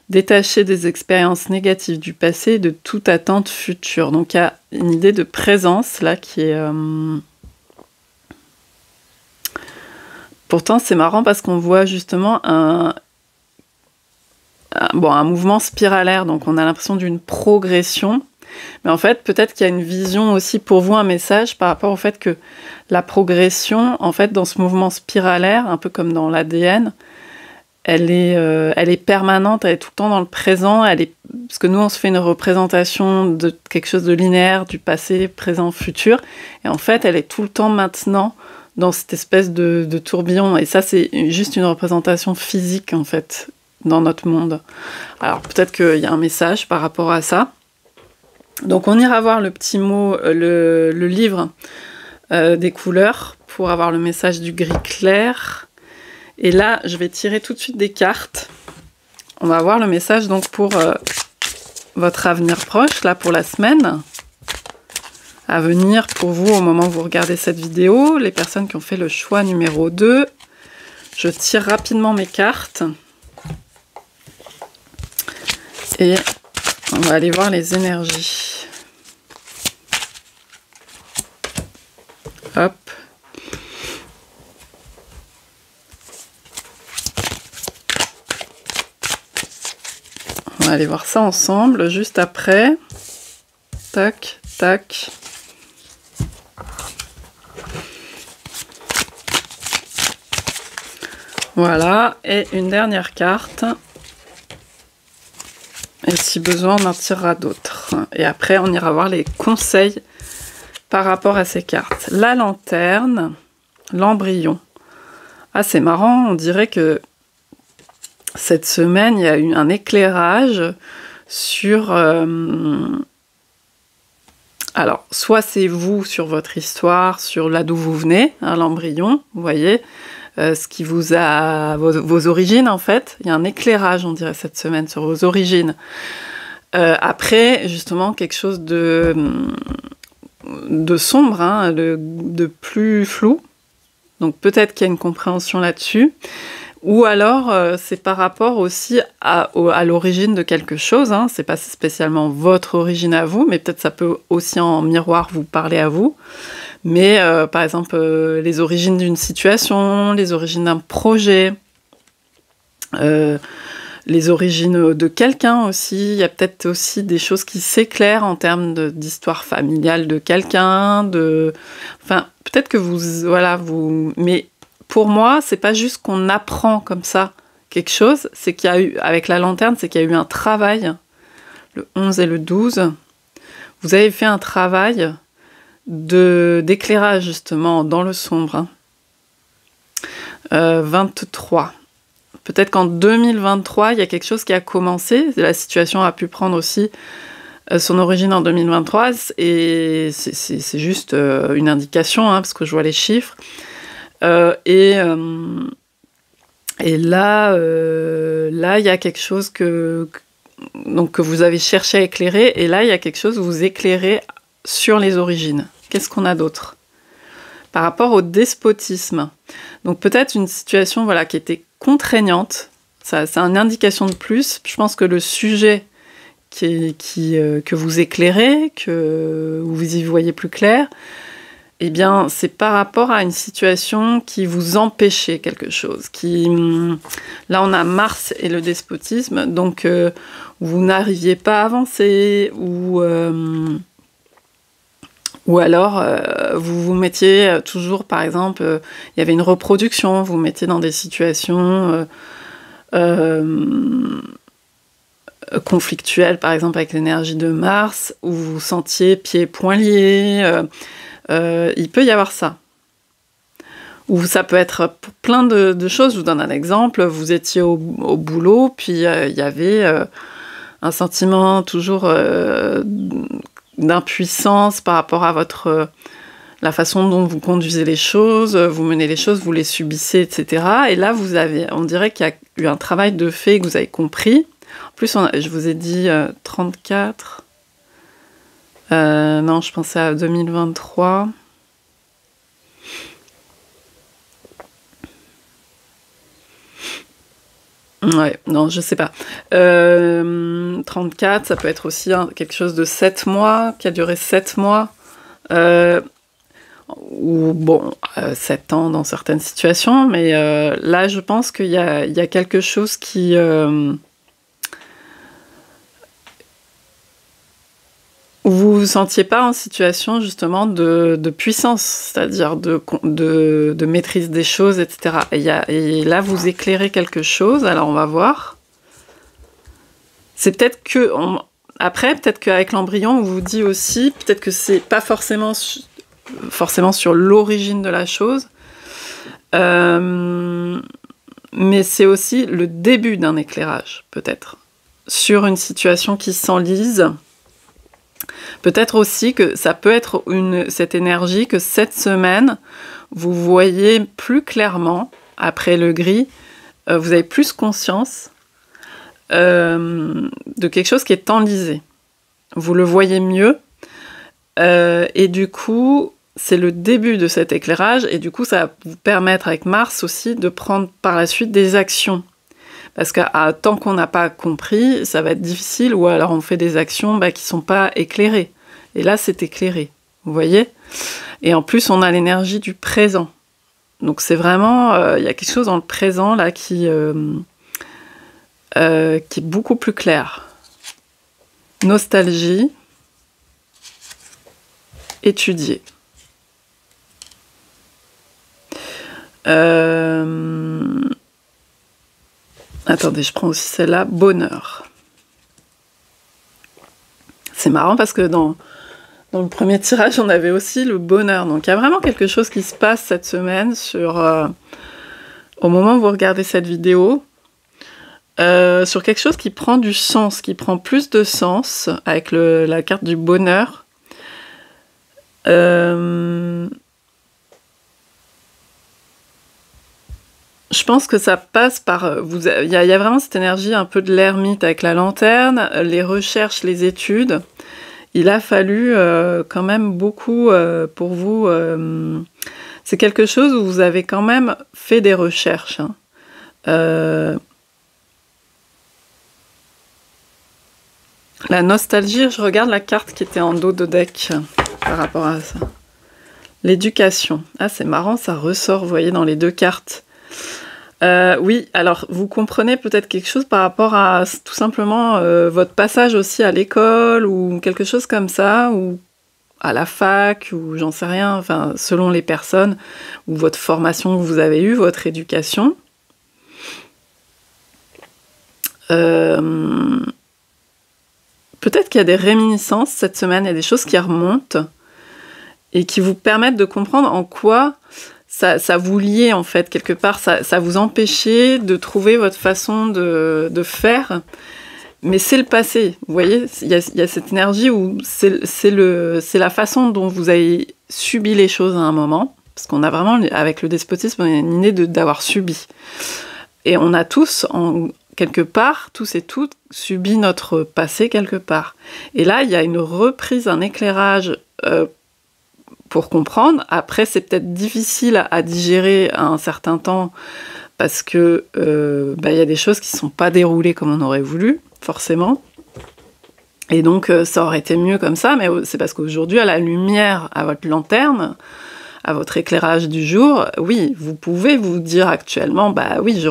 Détaché des expériences négatives du passé et de toute attente future. Donc il y a une idée de présence là qui est... Pourtant c'est marrant parce qu'on voit justement un mouvement spiralaire, donc on a l'impression d'une progression. Mais en fait, peut-être qu'il y a une vision aussi pour vous, un message par rapport au fait que la progression, en fait, dans ce mouvement spiralaire, un peu comme dans l'ADN, elle est permanente, elle est tout le temps dans le présent. Parce que nous, on se fait une représentation de quelque chose de linéaire, du passé, présent, futur. Et en fait, elle est tout le temps maintenant dans cette espèce de tourbillon. Et ça, c'est juste une représentation physique, en fait, dans notre monde. Alors, peut-être qu'il y a un message par rapport à ça. Donc on ira voir le petit mot, le livre des couleurs pour avoir le message du gris clair. Et là, je vais tirer tout de suite des cartes. On va voir le message donc pour votre avenir proche, là pour la semaine à venir pour vous au moment où vous regardez cette vidéo. Les personnes qui ont fait le choix numéro 2. Je tire rapidement mes cartes. Et on va aller voir les énergies. Hop. On va aller voir ça ensemble juste après. Tac, tac. Voilà. Et une dernière carte. Et si besoin, on en tirera d'autres. Et après, on ira voir les conseils par rapport à ces cartes. La lanterne, l'embryon. Ah, c'est marrant, on dirait que cette semaine, il y a eu un éclairage sur... alors, soit c'est vous sur votre histoire, sur là d'où vous venez, hein, l'embryon, vous voyez, ce qui vous a... Vos origines, en fait. Il y a un éclairage, on dirait, cette semaine, sur vos origines. Après, justement, quelque chose de sombre, hein, de plus flou. Donc, peut-être qu'il y a une compréhension là-dessus. Ou alors, c'est par rapport aussi à l'origine de quelque chose. Hein. C'est pas spécialement votre origine à vous, mais peut-être ça peut aussi en miroir vous parler à vous. Mais par exemple, les origines d'une situation, les origines d'un projet, les origines de quelqu'un aussi. Il y a peut-être aussi des choses qui s'éclairent en termes d'histoire familiale de quelqu'un. Enfin, peut-être que vous... Mais pour moi, c'est pas juste qu'on apprend comme ça quelque chose. C'est qu'il y a eu, avec la lanterne, c'est qu'il y a eu un travail. Le 11 et le 12. Vous avez fait un travail d'éclairage, justement, dans le sombre. 23. Peut-être qu'en 2023, il y a quelque chose qui a commencé. La situation a pu prendre aussi son origine en 2023. Et c'est juste une indication, hein, parce que je vois les chiffres. Et là, il y a quelque chose que vous avez cherché à éclairer. Et là, il y a quelque chose où vous éclairez sur les origines. Qu'est-ce qu'on a d'autre ? Par rapport au despotisme. Donc peut-être une situation qui était contraignante. Ça, c'est une indication de plus. Je pense que le sujet que vous éclairez, que vous y voyez plus clair, eh bien, c'est par rapport à une situation qui vous empêchait quelque chose. Là, on a Mars et le despotisme, donc vous n'arriviez pas à avancer, ou alors vous vous mettiez toujours, par exemple, il y avait une reproduction, vous vous mettiez dans des situations conflictuelles, par exemple avec l'énergie de Mars, où vous vous sentiez pieds et poings liés. Il peut y avoir ça. Ou ça peut être pour plein de choses. Je vous donne un exemple. Vous étiez au boulot, puis il y avait un sentiment toujours d'impuissance par rapport à la façon dont vous conduisez les choses, vous menez les choses, vous les subissez, etc. Et là, on dirait qu'il y a eu un travail de fait que vous avez compris. En plus, je vous ai dit 34. Non, je pensais à 2023. Ouais, non, je sais pas. 34, ça peut être aussi quelque chose de 7 mois, qui a duré 7 mois. Ou bon, 7 ans dans certaines situations, mais là, je pense qu'il y a quelque chose qui... vous vous sentiez pas en situation justement de puissance, c'est-à-dire de maîtrise des choses, etc. Et là, vous éclairez quelque chose, alors on va voir. C'est peut-être que... Après, peut-être qu'avec l'embryon, on vous dit aussi, peut-être que c'est pas forcément sur l'origine de la chose, mais c'est aussi le début d'un éclairage, peut-être, sur une situation qui s'enlise. Peut-être aussi que ça peut être cette énergie que cette semaine, vous voyez plus clairement, après le gris, vous avez plus conscience de quelque chose qui est enlisé. Vous le voyez mieux, et du coup, c'est le début de cet éclairage, et du coup, ça va vous permettre avec Mars aussi de prendre par la suite des actions. Parce que tant qu'on n'a pas compris, ça va être difficile, ou alors on fait des actions qui ne sont pas éclairées. Et là, c'est éclairé, vous voyez ? Et en plus, on a l'énergie du présent. Donc c'est vraiment... il y a quelque chose dans le présent, là, qui est beaucoup plus clair. Nostalgie. Étudier. Attendez, je prends aussi celle-là. Bonheur. C'est marrant parce que dans le premier tirage, on avait aussi le bonheur. Donc il y a vraiment quelque chose qui se passe cette semaine au moment où vous regardez cette vidéo, sur quelque chose qui prend du sens, qui prend plus de sens avec la carte du bonheur. Je pense que ça passe par... Il y a vraiment cette énergie un peu de l'ermite avec la lanterne, les recherches, les études. Il a fallu quand même beaucoup pour vous... c'est quelque chose où vous avez quand même fait des recherches. La nostalgie, je regarde la carte qui était en dos de deck par rapport à ça. L'éducation. Ah, c'est marrant, ça ressort, vous voyez, dans les deux cartes. Oui, alors vous comprenez peut-être quelque chose par rapport à tout simplement votre passage aussi à l'école ou quelque chose comme ça, ou à la fac, ou j'en sais rien, enfin selon les personnes, ou votre formation que vous avez eue, votre éducation. Peut-être qu'il y a des réminiscences cette semaine, il y a des choses qui remontent et qui vous permettent de comprendre en quoi ça vous liait en fait, quelque part, ça vous empêchait de trouver votre façon de faire, mais c'est le passé, vous voyez, il y a cette énergie où c'est la façon dont vous avez subi les choses à un moment, parce qu'on a vraiment, avec le despotisme, une idée d'avoir subi. Et on a tous, quelque part, tous et toutes, subi notre passé quelque part. Et là, il y a une reprise, un éclairage pour comprendre. Après, c'est peut-être difficile à digérer à un certain temps parce que y a des choses qui ne sont pas déroulées comme on aurait voulu, forcément. Et donc, ça aurait été mieux comme ça, mais c'est parce qu'aujourd'hui, à la lumière, à votre lanterne, à votre éclairage du jour, oui, vous pouvez vous dire actuellement, oui,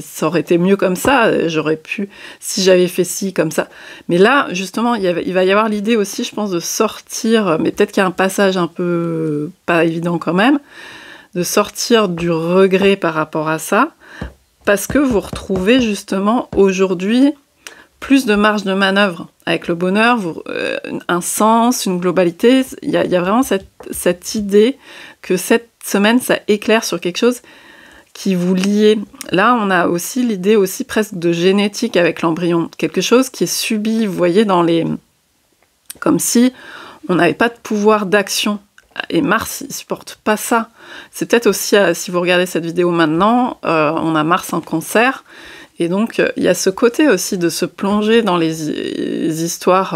ça aurait été mieux comme ça, j'aurais pu, si j'avais fait ci, comme ça. Mais là, justement, il va y avoir l'idée aussi, je pense, de sortir, mais peut-être qu'il y a un passage un peu pas évident quand même, de sortir du regret par rapport à ça, parce que vous retrouvez justement aujourd'hui plus de marge de manœuvre avec le bonheur, un sens, une globalité. Il y a vraiment cette idée que cette semaine, ça éclaire sur quelque chose qui vous lie. Là, on a aussi l'idée aussi presque de génétique avec l'embryon. Quelque chose qui est subi, vous voyez, comme si on n'avait pas de pouvoir d'action. Et Mars, il supporte pas ça. C'est peut-être aussi, si vous regardez cette vidéo maintenant, on a Mars en Cancer. Et donc, il y a ce côté aussi de se plonger dans les histoires.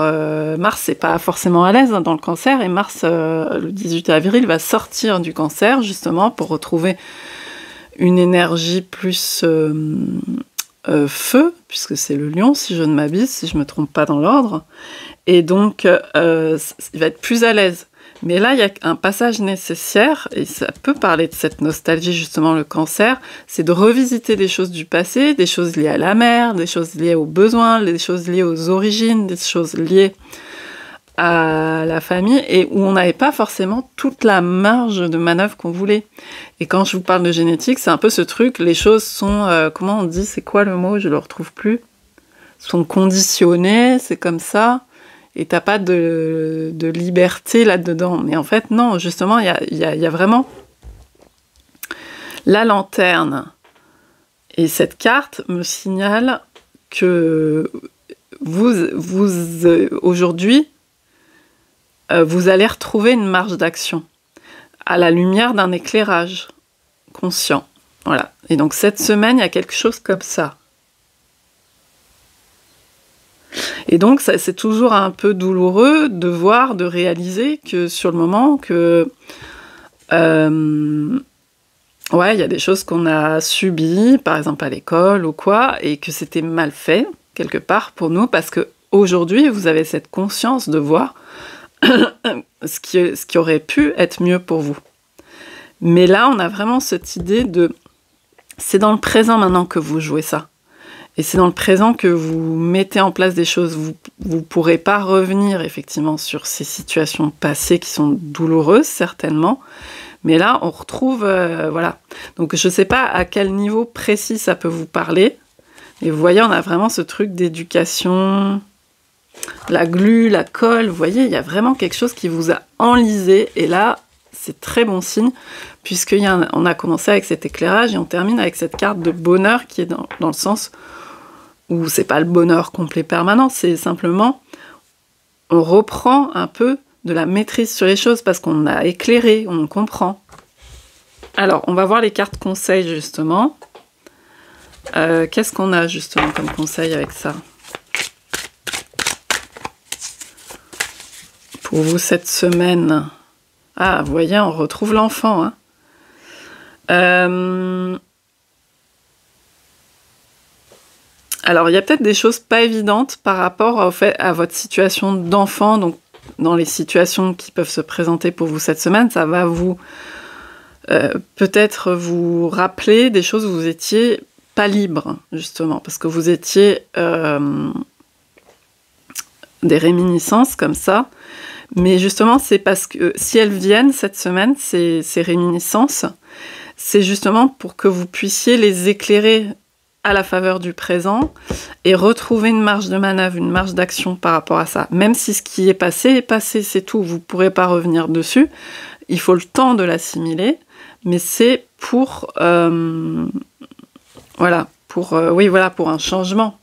Mars, c'est pas forcément à l'aise dans le Cancer. Et Mars, le 18 avril, va sortir du Cancer, justement, pour retrouver une énergie plus feu, puisque c'est le Lion, si je ne m'abuse, si je me trompe pas dans l'ordre. Et donc, il va être plus à l'aise. Mais là, il y a un passage nécessaire, et ça peut parler de cette nostalgie, justement, le Cancer, c'est de revisiter des choses du passé, des choses liées à la mère, des choses liées aux besoins, des choses liées aux origines, des choses liées à la famille, et où on n'avait pas forcément toute la marge de manœuvre qu'on voulait. Et quand je vous parle de génétique, c'est un peu ce truc, les choses sont, comment on dit, c'est quoi le mot, je le retrouve plus, sont conditionnées, c'est comme ça, et t'as pas de liberté là-dedans. Mais en fait, non, justement, il y a vraiment la lanterne. Et cette carte me signale que aujourd'hui, vous allez retrouver une marge d'action à la lumière d'un éclairage conscient. Voilà. Et donc, cette semaine, il y a quelque chose comme ça. Et donc, c'est toujours un peu douloureux de voir, de réaliser que sur le moment, que ouais, il y a des choses qu'on a subies, par exemple à l'école ou quoi, et que c'était mal fait, quelque part, pour nous, parce qu'aujourd'hui, vous avez cette conscience de voir ce qui aurait pu être mieux pour vous. Mais là, on a vraiment cette idée de... C'est dans le présent maintenant que vous jouez ça. Et c'est dans le présent que vous mettez en place des choses. Vous ne pourrez pas revenir effectivement sur ces situations passées qui sont douloureuses, certainement. Mais là, on retrouve... voilà. Donc, je ne sais pas à quel niveau précis ça peut vous parler. Mais vous voyez, on a vraiment ce truc d'éducation, la glu, la colle. Vous voyez, il y a vraiment quelque chose qui vous a enlisé. Et là, c'est très bon signe, puisqu'on a commencé avec cet éclairage et on termine avec cette carte de bonheur qui est dans le sens... où c'est pas le bonheur complet permanent, c'est simplement on reprend un peu de la maîtrise sur les choses parce qu'on a éclairé, on comprend. Alors, on va voir les cartes conseils justement. Qu'est-ce qu'on a justement comme conseil avec ça? Pour vous cette semaine. Ah, vous voyez, on retrouve l'enfant. Hein. Alors, il y a peut-être des choses pas évidentes par rapport à votre situation d'enfant. Donc, dans les situations qui peuvent se présenter pour vous cette semaine, ça va vous peut-être vous rappeler des choses où vous étiez pas libre, justement, parce que vous étiez des réminiscences comme ça. Mais justement, c'est parce que si elles viennent cette semaine, ces réminiscences, c'est justement pour que vous puissiez les éclairer à la faveur du présent et retrouver une marge de manœuvre, une marge d'action par rapport à ça. Même si ce qui est passé, c'est tout. Vous ne pourrez pas revenir dessus. Il faut le temps de l'assimiler, mais c'est pour... voilà, pour un changement.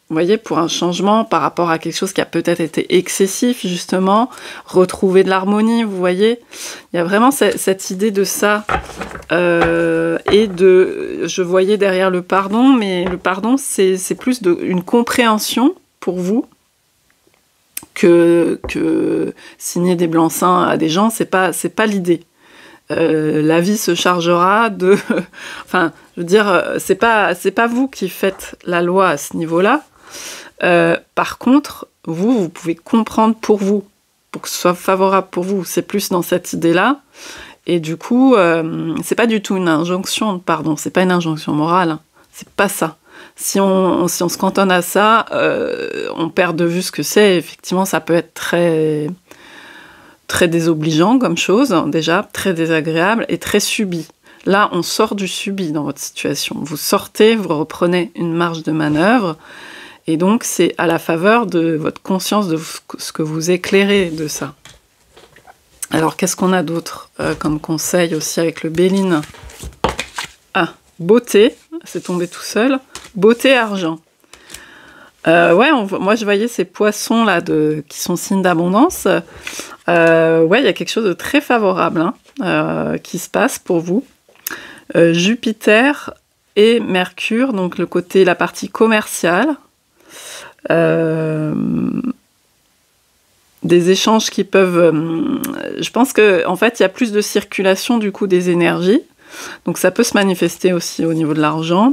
Vous voyez, pour un changement par rapport à quelque chose qui a peut-être été excessif, justement, retrouver de l'harmonie, vous voyez. Il y a vraiment cette idée de ça. Je voyais derrière le pardon, mais le pardon, c'est plus une compréhension pour vous que signer des blancs-seings à des gens, c'est pas l'idée. La vie se chargera de... enfin, je veux dire, c'est pas vous qui faites la loi à ce niveau-là. Par contre, vous pouvez comprendre pour vous, pour que ce soit favorable pour vous. C'est plus dans cette idée-là. Et du coup, c'est pas du tout une injonction de pardon, c'est pas une injonction morale. Hein. C'est pas ça. Si on se cantonne à ça, on perd de vue ce que c'est. Effectivement, ça peut être très, très désobligeant comme chose, déjà, très désagréable et très subi. Là, on sort du subi dans votre situation. Vous sortez, vous reprenez une marge de manœuvre. Et donc, c'est à la faveur de votre conscience, de ce que vous éclairez de ça. Alors, qu'est-ce qu'on a d'autre comme conseil aussi avec le Béline? Ah, beauté, c'est tombé tout seul. Beauté, argent. Ouais, moi je voyais ces poissons là qui sont signes d'abondance. Ouais, il y a quelque chose de très favorable qui se passe pour vous. Jupiter et Mercure, donc la partie commerciale. Des échanges qui peuvent... je pense qu'en fait, il y a plus de circulation du coup des énergies. Donc ça peut se manifester aussi au niveau de l'argent.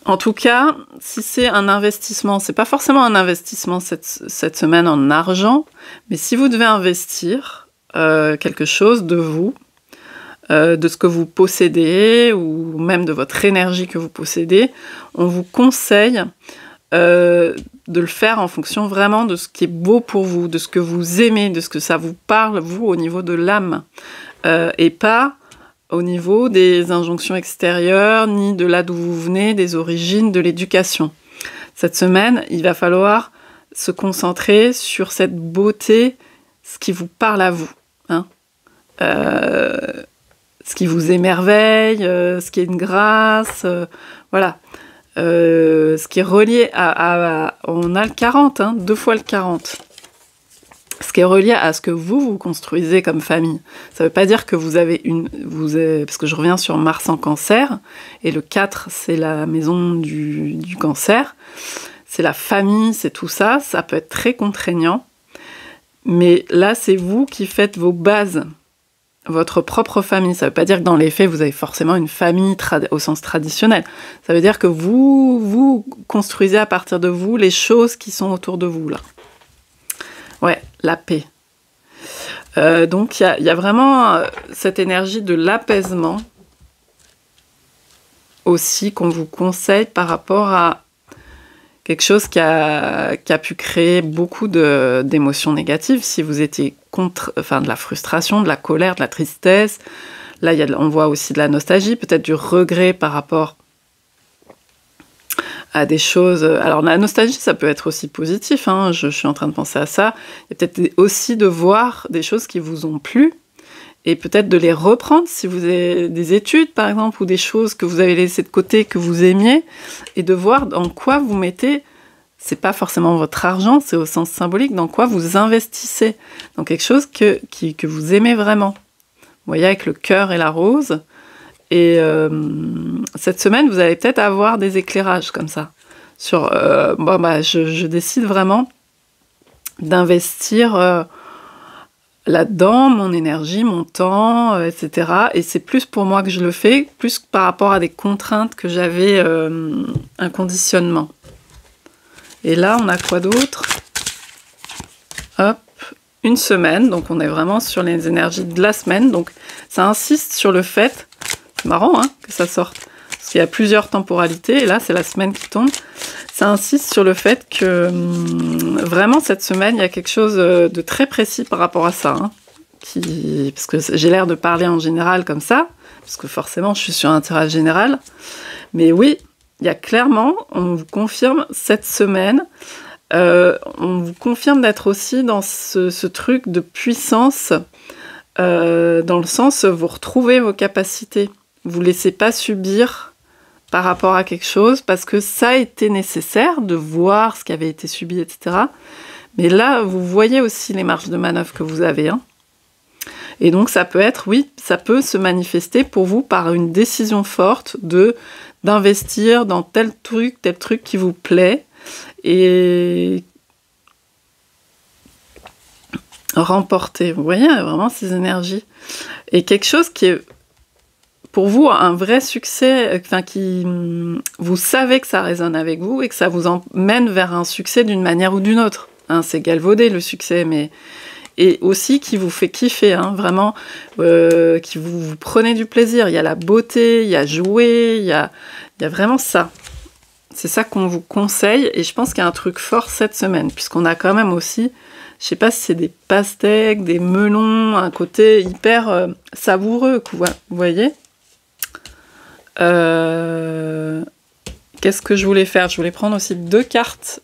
En tout cas, si c'est un investissement, c'est pas forcément un investissement cette semaine en argent, mais si vous devez investir quelque chose de vous, de ce que vous possédez, ou même de votre énergie que vous possédez, on vous conseille de le faire en fonction vraiment de ce qui est beau pour vous, de ce que vous aimez, de ce que ça vous parle, vous, au niveau de l'âme, et pas au niveau des injonctions extérieures, ni de là d'où vous venez, des origines, de l'éducation. Cette semaine, il va falloir se concentrer sur cette beauté, ce qui vous parle à vous, ce qui vous émerveille, ce qui est une grâce, voilà. Ce qui est relié on a le 40, 2 fois le 40. Ce qui est relié à ce que vous construisez comme famille. Ça ne veut pas dire que vous avez parce que je reviens sur Mars en Cancer, et le 4, c'est la maison du Cancer. C'est la famille, c'est tout ça. Ça peut être très contraignant. Mais là, c'est vous qui faites vos bases, votre propre famille. Ça ne veut pas dire que dans les faits, vous avez forcément une famille au sens traditionnel. Ça veut dire que vous construisez à partir de vous les choses qui sont autour de vous, là. Ouais, la paix. Donc, il y a vraiment cette énergie de l'apaisement aussi qu'on vous conseille par rapport à quelque chose qui a pu créer beaucoup d'émotions négatives. Si vous étiez de la frustration, de la colère, de la tristesse, là, on voit aussi de la nostalgie, peut-être du regret par rapport à des choses... Alors, la nostalgie, ça peut être aussi positif, je suis en train de penser à ça. Il y a peut-être aussi de voir des choses qui vous ont plu, et peut-être de les reprendre si vous avez des études, par exemple, ou des choses que vous avez laissées de côté, que vous aimiez, et de voir dans quoi vous mettez... C'est pas forcément votre argent, c'est au sens symbolique, dans quoi vous investissez, dans quelque chose que vous aimez vraiment. Vous voyez, avec le cœur et la rose... Et cette semaine, vous allez peut-être avoir des éclairages comme ça. Sur, je décide vraiment d'investir là-dedans, mon énergie, mon temps, etc. Et c'est plus pour moi que je le fais, plus par rapport à des contraintes que j'avais, un conditionnement. Et là, on a quoi d'autre? Hop, une semaine. Donc, on est vraiment sur les énergies de la semaine. Donc, ça insiste sur le fait... C'est marrant que ça sorte, parce qu'il y a plusieurs temporalités, et là, c'est la semaine qui tombe. Ça insiste sur le fait que vraiment, cette semaine, il y a quelque chose de très précis par rapport à ça. Parce que j'ai l'air de parler en général comme ça, parce que forcément, je suis sur un tirage général. Mais oui, il y a clairement, on vous confirme cette semaine, on vous confirme d'être aussi dans ce truc de puissance, dans le sens, vous retrouvez vos capacités. Vous ne laissez pas subir par rapport à quelque chose, parce que ça a été nécessaire de voir ce qui avait été subi, etc. Mais là, vous voyez aussi les marges de manœuvre que vous avez. Et donc, ça peut être, oui, ça peut se manifester pour vous par une décision forte d'investir dans tel truc qui vous plaît, et remporter. Vous voyez, vraiment ces énergies. Et quelque chose qui est pour vous un vrai succès, vous savez que ça résonne avec vous et que ça vous emmène vers un succès d'une manière ou d'une autre. C'est galvaudé le succès, mais et aussi qui vous fait kiffer, vraiment, qui vous prenez du plaisir. Il y a la beauté, il y a jouer, il y a vraiment ça. C'est ça qu'on vous conseille, et je pense qu'il y a un truc fort cette semaine, puisqu'on a quand même aussi, je sais pas si c'est des pastèques, des melons, un côté hyper savoureux, vous voyez. qu'est-ce que je voulais faire? Je voulais prendre aussi 2 cartes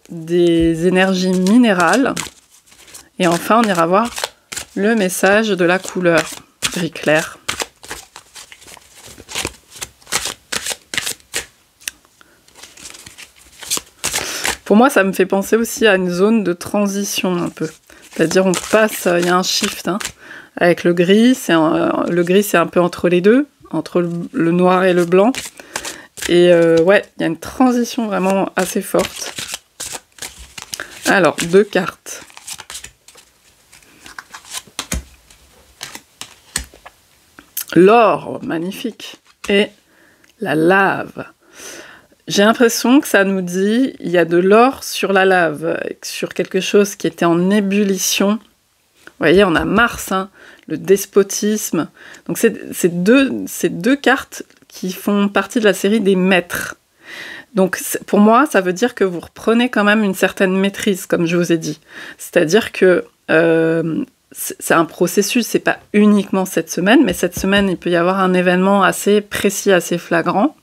des énergies minérales. Et enfin, on ira voir le message de la couleur gris clair. Pour moi, ça me fait penser aussi à une zone de transition un peu. C'est-à-dire, on passe, il y a un shift hein, avec le gris. Le gris, c'est un peu entre les deux, entre le noir et le blanc. Et ouais, il y a une transition vraiment assez forte. Alors, 2 cartes. L'or, magnifique. Et la lave. J'ai l'impression que ça nous dit il y a de l'or sur la lave, sur quelque chose qui était en ébullition. Vous voyez, on a Mars, hein, le despotisme. Donc c'est deux cartes qui font partie de la série des maîtres. Donc pour moi, ça veut dire que vous reprenez quand même une certaine maîtrise, comme je vous ai dit. C'est-à-dire que c'est un processus, c'est pas uniquement cette semaine, mais cette semaine, il peut y avoir un événement assez précis, assez flagrant.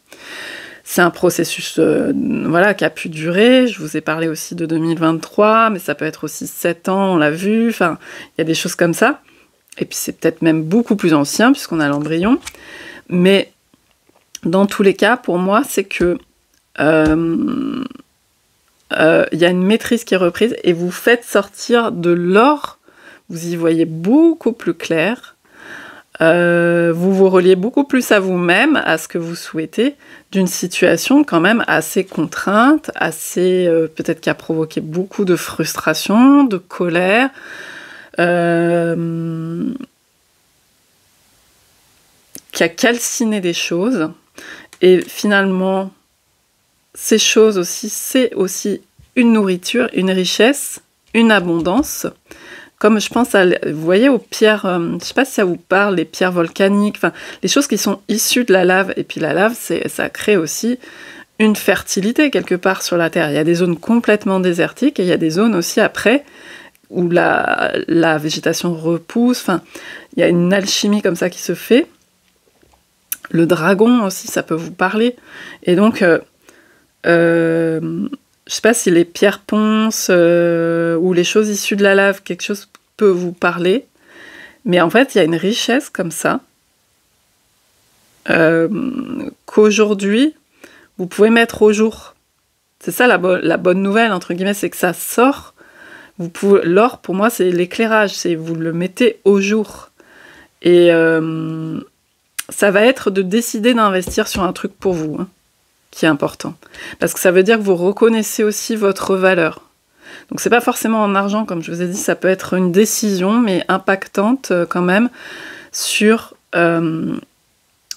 C'est un processus voilà, qui a pu durer. Je vous ai parlé aussi de 2023, mais ça peut être aussi 7 ans, on l'a vu. Enfin, il y a des choses comme ça. Et puis c'est peut-être même beaucoup plus ancien, puisqu'on a l'embryon. Mais dans tous les cas, pour moi, c'est que y a une maîtrise qui est reprise et vous faites sortir de l'or. Vous y voyez beaucoup plus clair. Vous vous reliez beaucoup plus à vous-même, à ce que vous souhaitez, d'une situation quand même assez contrainte, assez peut-être qui a provoqué beaucoup de frustration, de colère, qui a calciné des choses. Et finalement, ces choses aussi, c'est aussi une nourriture, une richesse, une abondance. Comme je pense à, vous voyez, aux pierres, je ne sais pas si ça vous parle, les pierres volcaniques, enfin, les choses qui sont issues de la lave. Et puis la lave, ça crée aussi une fertilité quelque part sur la Terre. Il y a des zones complètement désertiques et il y a des zones aussi après où la végétation repousse. Enfin, il y a une alchimie comme ça qui se fait. Le dragon aussi, ça peut vous parler. Et donc, je ne sais pas si les pierres ponces ou les choses issues de la lave, quelque chose peut vous parler. Mais en fait, il y a une richesse comme ça qu'aujourd'hui, vous pouvez mettre au jour. C'est ça la bonne nouvelle, entre guillemets, c'est que ça sort. L'or, pour moi, c'est l'éclairage. C'est vous le mettez au jour. Et ça va être de décider d'investir sur un truc pour vous, hein, qui est important. Parce que ça veut dire que vous reconnaissez aussi votre valeur. Donc c'est pas forcément en argent, comme je vous ai dit, ça peut être une décision, mais impactante quand même sur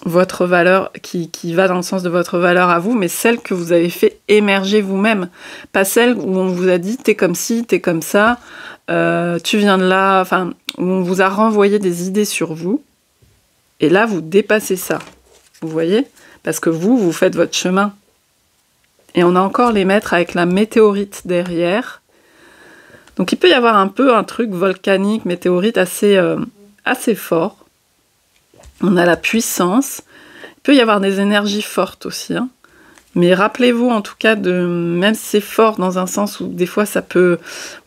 votre valeur, qui va dans le sens de votre valeur à vous, mais celle que vous avez fait émerger vous-même. Pas celle où on vous a dit t'es comme ci, t'es comme ça, tu viens de là, enfin, où on vous a renvoyé des idées sur vous, et là vous dépassez ça. Vous voyez ? Parce que vous faites votre chemin. Et on a encore les maîtres avec la météorite derrière. Donc il peut y avoir un peu un truc volcanique, météorite assez fort. On a la puissance. Il peut y avoir des énergies fortes aussi. Hein. Mais rappelez-vous en tout cas, même si c'est fort dans un sens où des fois ça peut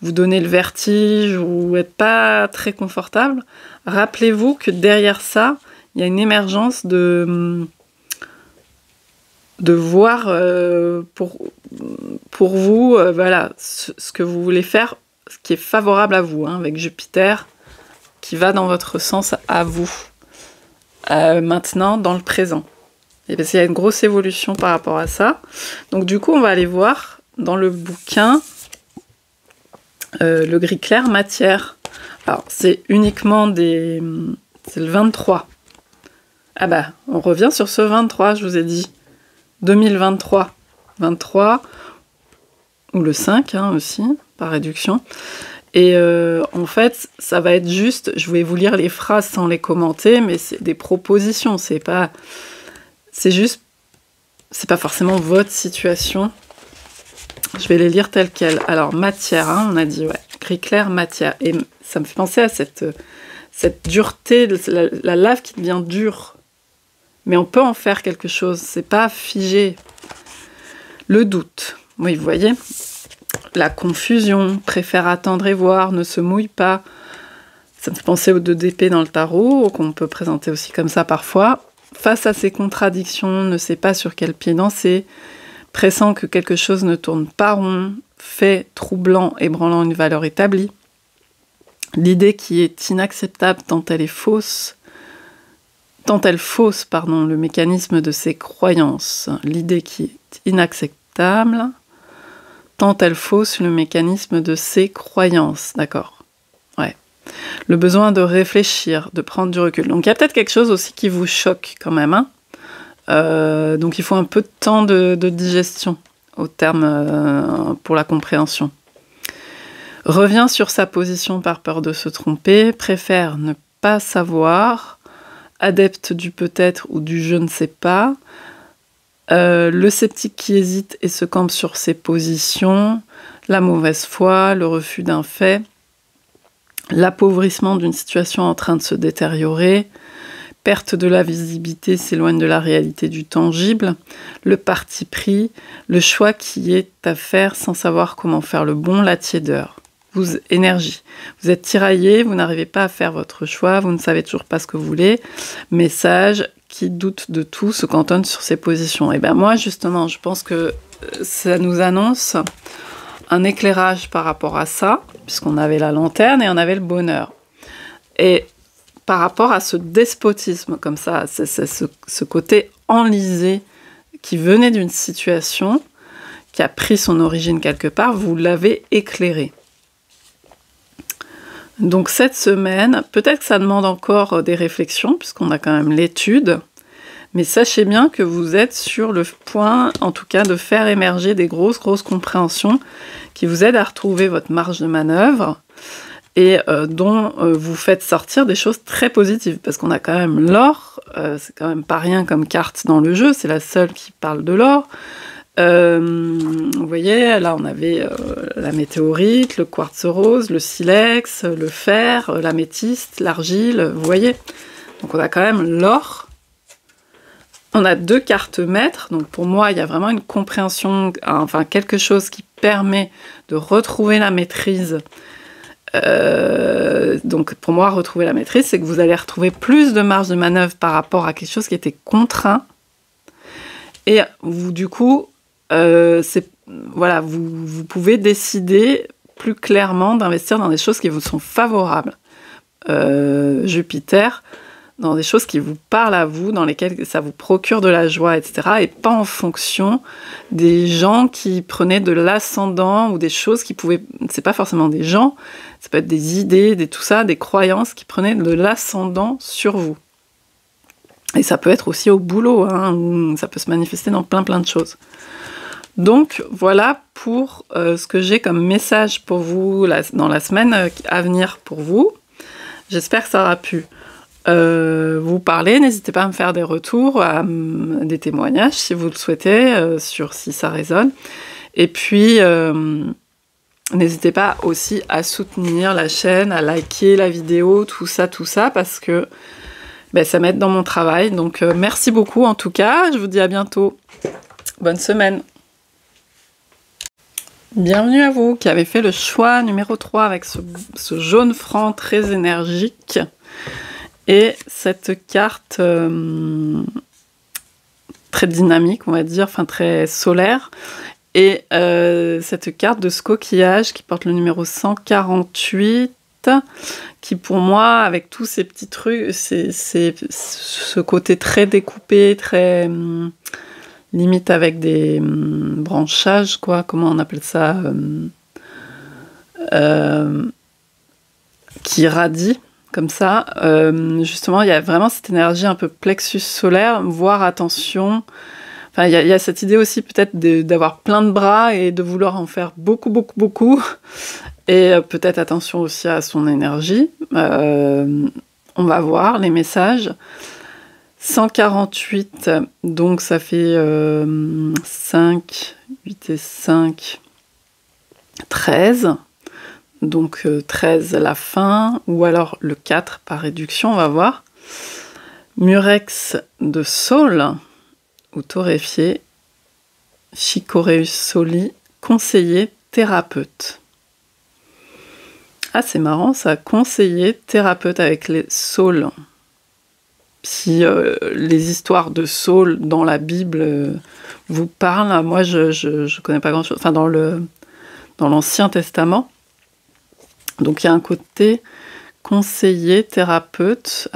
vous donner le vertige ou être pas très confortable, rappelez-vous que derrière ça, il y a une émergence de voir pour vous voilà, ce que vous voulez faire, ce qui est favorable à vous, hein, avec Jupiter qui va dans votre sens à vous, maintenant, dans le présent. Et parce qu'il y a une grosse évolution par rapport à ça. Donc du coup, on va aller voir dans le bouquin le gris clair matière. Alors, c'est uniquement c'est le 23. Ah bah, on revient sur ce 23, je vous ai dit. 2023. 23, ou le 5 hein, aussi, par réduction. Et en fait, ça va être juste, je vais vous lire les phrases sans les commenter, mais c'est des propositions, c'est pas forcément votre situation. Je vais les lire telles quelles. Alors, matière, hein, on a dit, ouais, gris clair, matière. Et ça me fait penser à cette dureté, la lave qui devient dure. Mais on peut en faire quelque chose, c'est pas figé. Le doute, oui, vous voyez, la confusion, préfère attendre et voir, ne se mouille pas. Ça me fait penser aux 2 d'épée dans le tarot, qu'on peut présenter aussi comme ça parfois. Face à ces contradictions, ne sait pas sur quel pied danser, pressant que quelque chose ne tourne pas rond, fait troublant, ébranlant une valeur établie. L'idée qui est inacceptable tant elle fausse le mécanisme de ses croyances. L'idée qui est inacceptable tant elle fausse le mécanisme de ses croyances. D'accord. Ouais. Le besoin de réfléchir, de prendre du recul. Donc il y a peut-être quelque chose aussi qui vous choque quand même. Hein. Donc il faut un peu de temps de digestion au terme pour la compréhension. Revient sur sa position par peur de se tromper, préfère ne pas savoir, adepte du peut-être ou du je ne sais pas, le sceptique qui hésite et se campe sur ses positions, la mauvaise foi, le refus d'un fait, l'appauvrissement d'une situation en train de se détériorer, perte de la visibilité s'éloigne de la réalité du tangible, le parti pris, le choix qui est à faire sans savoir comment faire le bon, la tiédeur. Énergie. Vous êtes tiraillé, vous n'arrivez pas à faire votre choix, vous ne savez toujours pas ce que vous voulez. Message, qui doute de tout, se cantonne sur ses positions. Et bien moi, justement, je pense que ça nous annonce un éclairage par rapport à ça, puisqu'on avait la lanterne et on avait le bonheur. Et par rapport à ce despotisme, comme ça, ce côté enlisé qui venait d'une situation, qui a pris son origine quelque part, vous l'avez éclairé. Donc cette semaine, peut-être que ça demande encore des réflexions, puisqu'on a quand même l'étude, mais sachez bien que vous êtes sur le point, en tout cas, de faire émerger des grosses compréhensions qui vous aident à retrouver votre marge de manœuvre et dont vous faites sortir des choses très positives, parce qu'on a quand même l'or, c'est quand même pas rien comme carte dans le jeu, c'est la seule qui parle de l'or. Vous voyez, là on avait la météorite, le quartz rose, le silex, le fer, l'améthyste, l'argile, vous voyez. Donc on a quand même l'or. On a 2 cartes maîtres, donc pour moi il y a vraiment une compréhension, enfin quelque chose qui permet de retrouver la maîtrise. Donc pour moi retrouver la maîtrise, c'est que vous allez retrouver plus de marge de manœuvre par rapport à quelque chose qui était contraint. Et vous, du coup, voilà, vous pouvez décider plus clairement d'investir dans des choses qui vous sont favorables. Jupiter, dans des choses qui vous parlent à vous, dans lesquelles ça vous procure de la joie, etc. Et pas en fonction des gens qui prenaient de l'ascendant ou des choses qui pouvaient... C'est pas forcément des gens, ça peut être des idées, tout ça, des croyances qui prenaient de l'ascendant sur vous. Et ça peut être aussi au boulot, hein, où ça peut se manifester dans plein de choses. Donc voilà pour ce que j'ai comme message pour vous dans la semaine à venir pour vous. J'espère que ça aura pu vous parler. N'hésitez pas à me faire des retours, des témoignages si vous le souhaitez, sur si ça résonne. Et puis n'hésitez pas aussi à soutenir la chaîne, à liker la vidéo, tout ça, parce que ça m'aide dans mon travail. Donc merci beaucoup en tout cas. Je vous dis à bientôt. Bonne semaine. Bienvenue à vous qui avez fait le choix numéro 3 avec ce jaune franc très énergique et cette carte très dynamique, on va dire, enfin très solaire, et cette carte de ce coquillage qui porte le numéro 148, qui pour moi, avec tous ces petits trucs, c'est ce côté très découpé, très... limite avec des branchages, quoi, comment on appelle ça, qui radie, comme ça. Justement, il y a vraiment cette énergie un peu plexus solaire, voire attention. Enfin, il y a cette idée aussi peut-être d'avoir plein de bras et de vouloir en faire beaucoup. Et peut-être attention aussi à son énergie. On va voir les messages. 148, donc ça fait 5, 8 et 5, 13. Donc 13 la fin, ou alors le 4 par réduction, on va voir. Murex de Saule, ou torréfié, Chicoreus soli, conseiller thérapeute. Ah, c'est marrant ça, conseiller thérapeute avec les saules. Si les histoires de Saul dans la Bible vous parlent, moi je connais pas grand-chose, enfin dans l'Ancien Testament. Donc il y a un côté conseiller, thérapeute,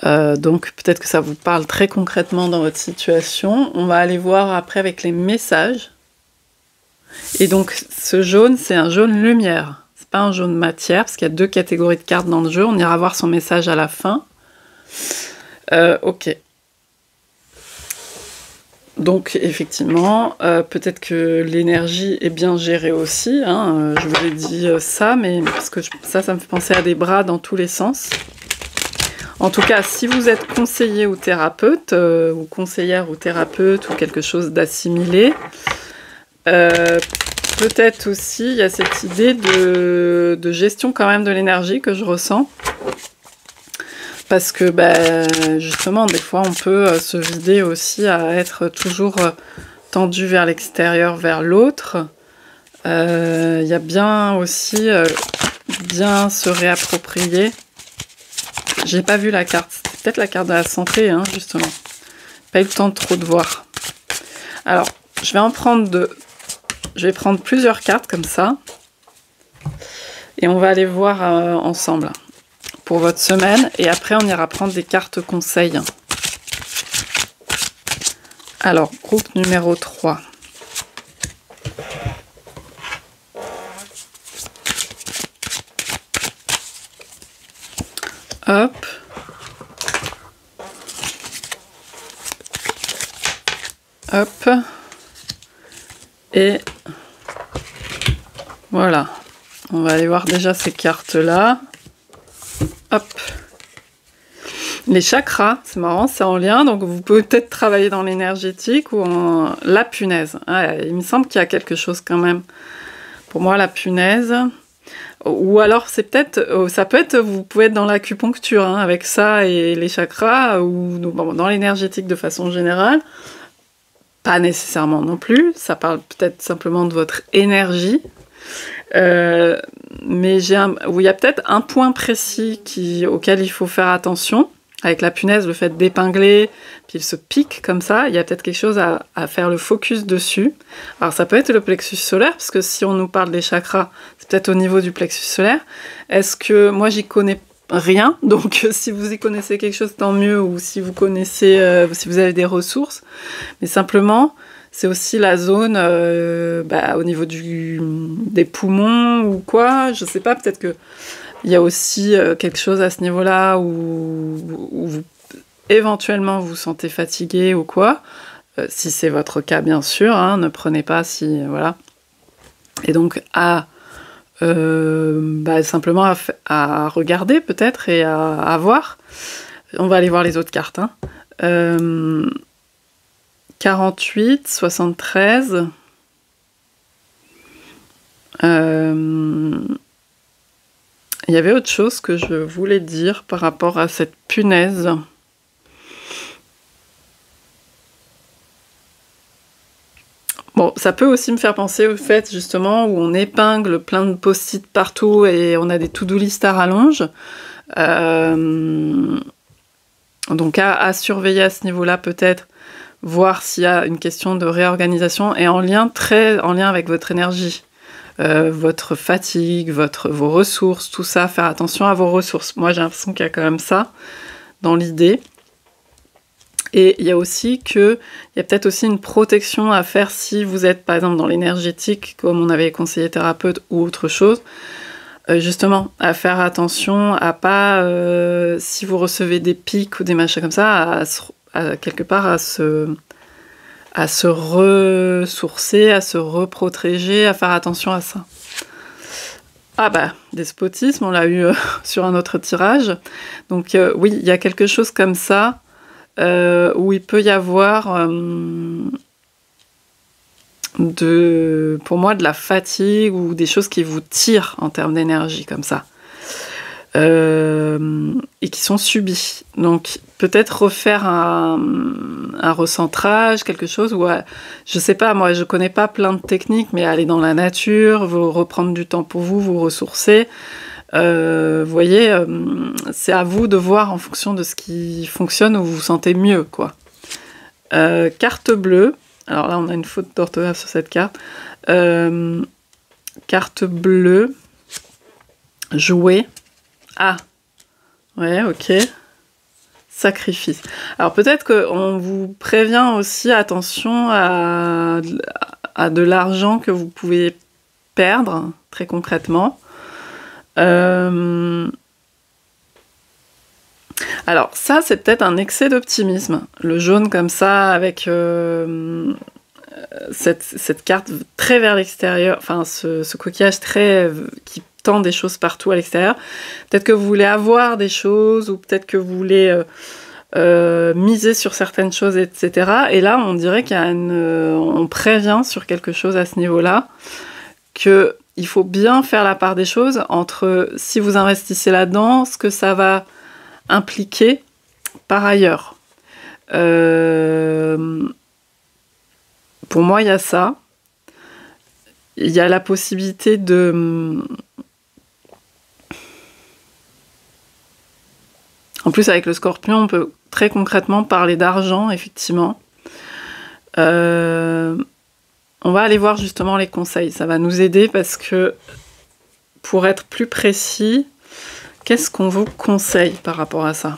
donc peut-être que ça vous parle très concrètement dans votre situation. On va aller voir après avec les messages. Et donc ce jaune, c'est un jaune lumière. C'est pas un jaune matière, parce qu'il y a 2 catégories de cartes dans le jeu. On ira voir son message à la fin. Ok. Donc effectivement, peut-être que l'énergie est bien gérée aussi. Hein, je vous ai dit ça, mais parce que ça me fait penser à des bras dans tous les sens. En tout cas, si vous êtes conseiller ou thérapeute, ou conseillère ou thérapeute, ou quelque chose d'assimilé, peut-être aussi il y a cette idée de gestion quand même de l'énergie que je ressens. Parce que justement, des fois, on peut se vider aussi à être toujours tendu vers l'extérieur, vers l'autre. Il y a bien aussi bien se réapproprier. J'ai pas vu la carte. C'était peut-être la carte de la santé, hein, justement. Pas eu le temps de trop de voir. Alors, je vais prendre plusieurs cartes comme ça. Et on va aller voir ensemble pour votre semaine. Et après, on ira prendre des cartes conseils. Alors, groupe numéro 3. Hop. Hop. Et voilà. On va aller voir déjà ces cartes-là. Hop. Les chakras, c'est marrant, c'est en lien. Donc vous pouvez peut-être travailler dans l'énergétique ou en la punaise. Ah, il me semble qu'il y a quelque chose quand même. Pour moi, la punaise... Ou alors c'est peut-être, ça peut être, vous pouvez être dans l'acupuncture hein, avec ça et les chakras, ou dans l'énergétique de façon générale, pas nécessairement non plus, ça parle peut-être simplement de votre énergie, mais il y a peut-être un point précis auquel il faut faire attention. Avec la punaise, le fait d'épingler, puis il se pique comme ça, il y a peut-être quelque chose à faire le focus dessus. Alors ça peut être le plexus solaire, parce que si on nous parle des chakras, c'est peut-être au niveau du plexus solaire. Est-ce que, moi j'y connais rien, donc si vous y connaissez quelque chose, tant mieux, ou si vous connaissez, si vous avez des ressources. Mais simplement, c'est aussi la zone au niveau des poumons ou quoi, je sais pas, peut-être que il y a aussi quelque chose à ce niveau-là où vous, éventuellement, vous sentez fatigué ou quoi. Si c'est votre cas, bien sûr, hein, ne prenez pas si... Voilà. Et donc, simplement à regarder peut-être et à voir. On va aller voir les autres cartes. Hein. 48, 73... Il y avait autre chose que je voulais dire par rapport à cette punaise. Bon, ça peut aussi me faire penser au fait, justement, où on épingle plein de post-it partout et on a des to-do list à rallonge. Donc à surveiller à ce niveau-là, peut-être, voir s'il y a une question de réorganisation et très en lien avec votre énergie. Votre fatigue, vos ressources, tout ça, faire attention à vos ressources. Moi, j'ai l'impression qu'il y a quand même ça dans l'idée. Et il y a aussi il y a peut-être aussi une protection à faire si vous êtes, par exemple, dans l'énergétique, comme on avait conseillé thérapeute ou autre chose. Justement, à faire attention à pas, si vous recevez des pics ou des machins comme ça, quelque part à se ressourcer, à se reprotéger, à faire attention à ça. Ah despotisme, on l'a eu sur un autre tirage. Donc oui, il y a quelque chose comme ça, où il peut y avoir, pour moi, de la fatigue ou des choses qui vous tirent en termes d'énergie, comme ça. et qui sont subis. Donc peut-être refaire un recentrage, quelque chose, ou je sais pas, moi je connais pas plein de techniques, mais aller dans la nature, vous reprendre du temps pour vous ressourcer. Vous voyez, c'est à vous de voir en fonction de ce qui fonctionne où vous vous sentez mieux, quoi. Carte bleue. Alors là, on a une faute d'orthographe sur cette carte. Carte bleue. Jouer. Ah. Ouais, ok. Sacrifice. Alors peut-être qu'on vous prévient aussi, attention à de l'argent que vous pouvez perdre, très concrètement. Alors ça, c'est peut-être un excès d'optimisme. Le jaune comme ça, avec cette carte très vers l'extérieur, enfin ce coquillage qui tend des choses partout à l'extérieur. Peut-être que vous voulez avoir des choses, ou peut-être que vous voulez miser sur certaines choses, etc. Et là, on dirait on prévient sur quelque chose à ce niveau-là, qu'il faut bien faire la part des choses entre si vous investissez là-dedans, ce que ça va impliquer par ailleurs. Pour moi, il y a ça. Il y a la possibilité de... En plus, avec le Scorpion, on peut très concrètement parler d'argent, effectivement. On va aller voir justement les conseils. Ça va nous aider parce que, pour être plus précis, qu'est-ce qu'on vous conseille par rapport à ça ?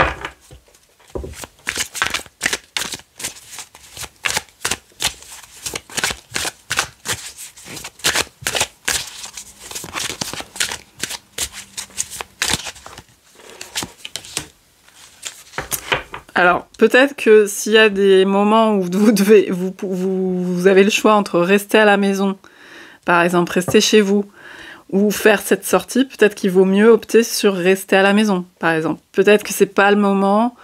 Alors, peut-être que s'il y a des moments où vous avez le choix entre rester à la maison, par exemple, rester chez vous, ou faire cette sortie, peut-être qu'il vaut mieux opter sur rester à la maison, par exemple. Peut-être que c'est pas le moment,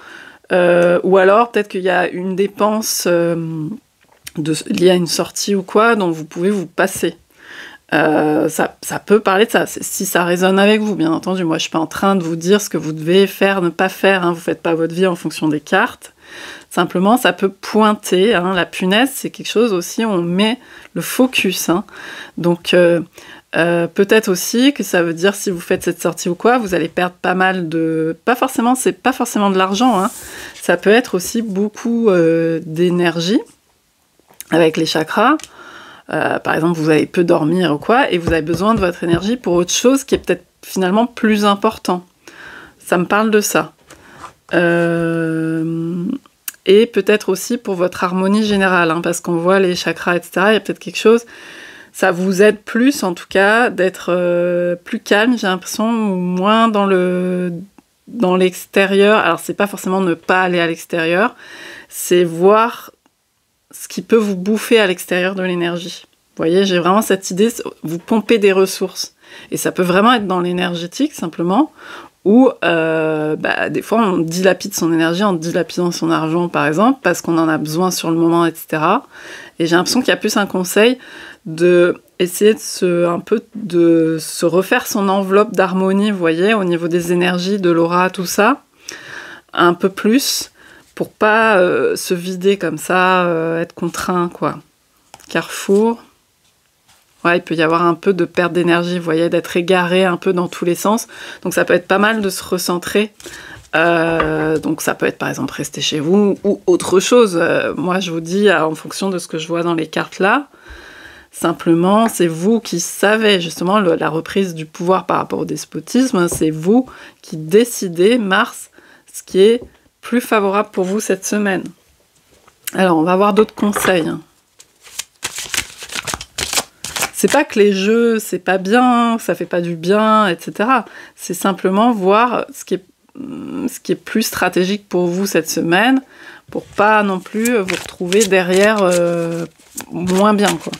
ou alors peut-être qu'il y a une dépense liée à une sortie ou quoi, dont vous pouvez vous passer. Ça peut parler de ça, si ça résonne avec vous, bien entendu. Moi, je suis pas en train de vous dire ce que vous devez faire, ne pas faire, hein. Vous faites pas votre vie en fonction des cartes. Simplement, ça peut pointer, hein. La punaise, c'est quelque chose aussi où on met le focus, hein. Donc, peut-être aussi que ça veut dire, si vous faites cette sortie ou quoi, vous allez perdre pas mal c'est pas forcément de l'argent, hein. Ça peut être aussi beaucoup d'énergie avec les chakras. Par exemple, vous allez peu dormir ou quoi, et vous avez besoin de votre énergie pour autre chose qui est peut-être finalement plus important. Ça me parle de ça. Et peut-être aussi pour votre harmonie générale, hein, parce qu'on voit les chakras, etc. Il y a peut-être quelque chose, ça vous aide plus en tout cas d'être plus calme, j'ai l'impression, ou moins dans l'extérieur. Alors c'est pas forcément ne pas aller à l'extérieur, c'est voir ce qui peut vous bouffer à l'extérieur de l'énergie. Vous voyez, j'ai vraiment cette idée, vous pompez des ressources. Et ça peut vraiment être dans l'énergétique, simplement, où des fois on dilapide son énergie en dilapidant son argent, par exemple, parce qu'on en a besoin sur le moment, etc. Et j'ai l'impression qu'il y a plus un conseil de essayer de se refaire son enveloppe d'harmonie, vous voyez, au niveau des énergies, de l'aura, tout ça, un peu plus, pour pas se vider comme ça, être contraint, quoi. Carrefour. Ouais, il peut y avoir un peu de perte d'énergie, vous voyez, d'être égaré un peu dans tous les sens. Donc ça peut être pas mal de se recentrer. Donc ça peut être par exemple rester chez vous ou autre chose. Moi je vous dis en fonction de ce que je vois dans les cartes là. Simplement, c'est vous qui savez justement la reprise du pouvoir par rapport au despotisme. C'est vous qui décidez, Mars, ce qui est plus favorable pour vous cette semaine. Alors, on va avoir d'autres conseils. C'est pas que les jeux, c'est pas bien, ça fait pas du bien, etc. C'est simplement voir ce qui est plus stratégique pour vous cette semaine, pour pas non plus vous retrouver derrière moins bien, quoi.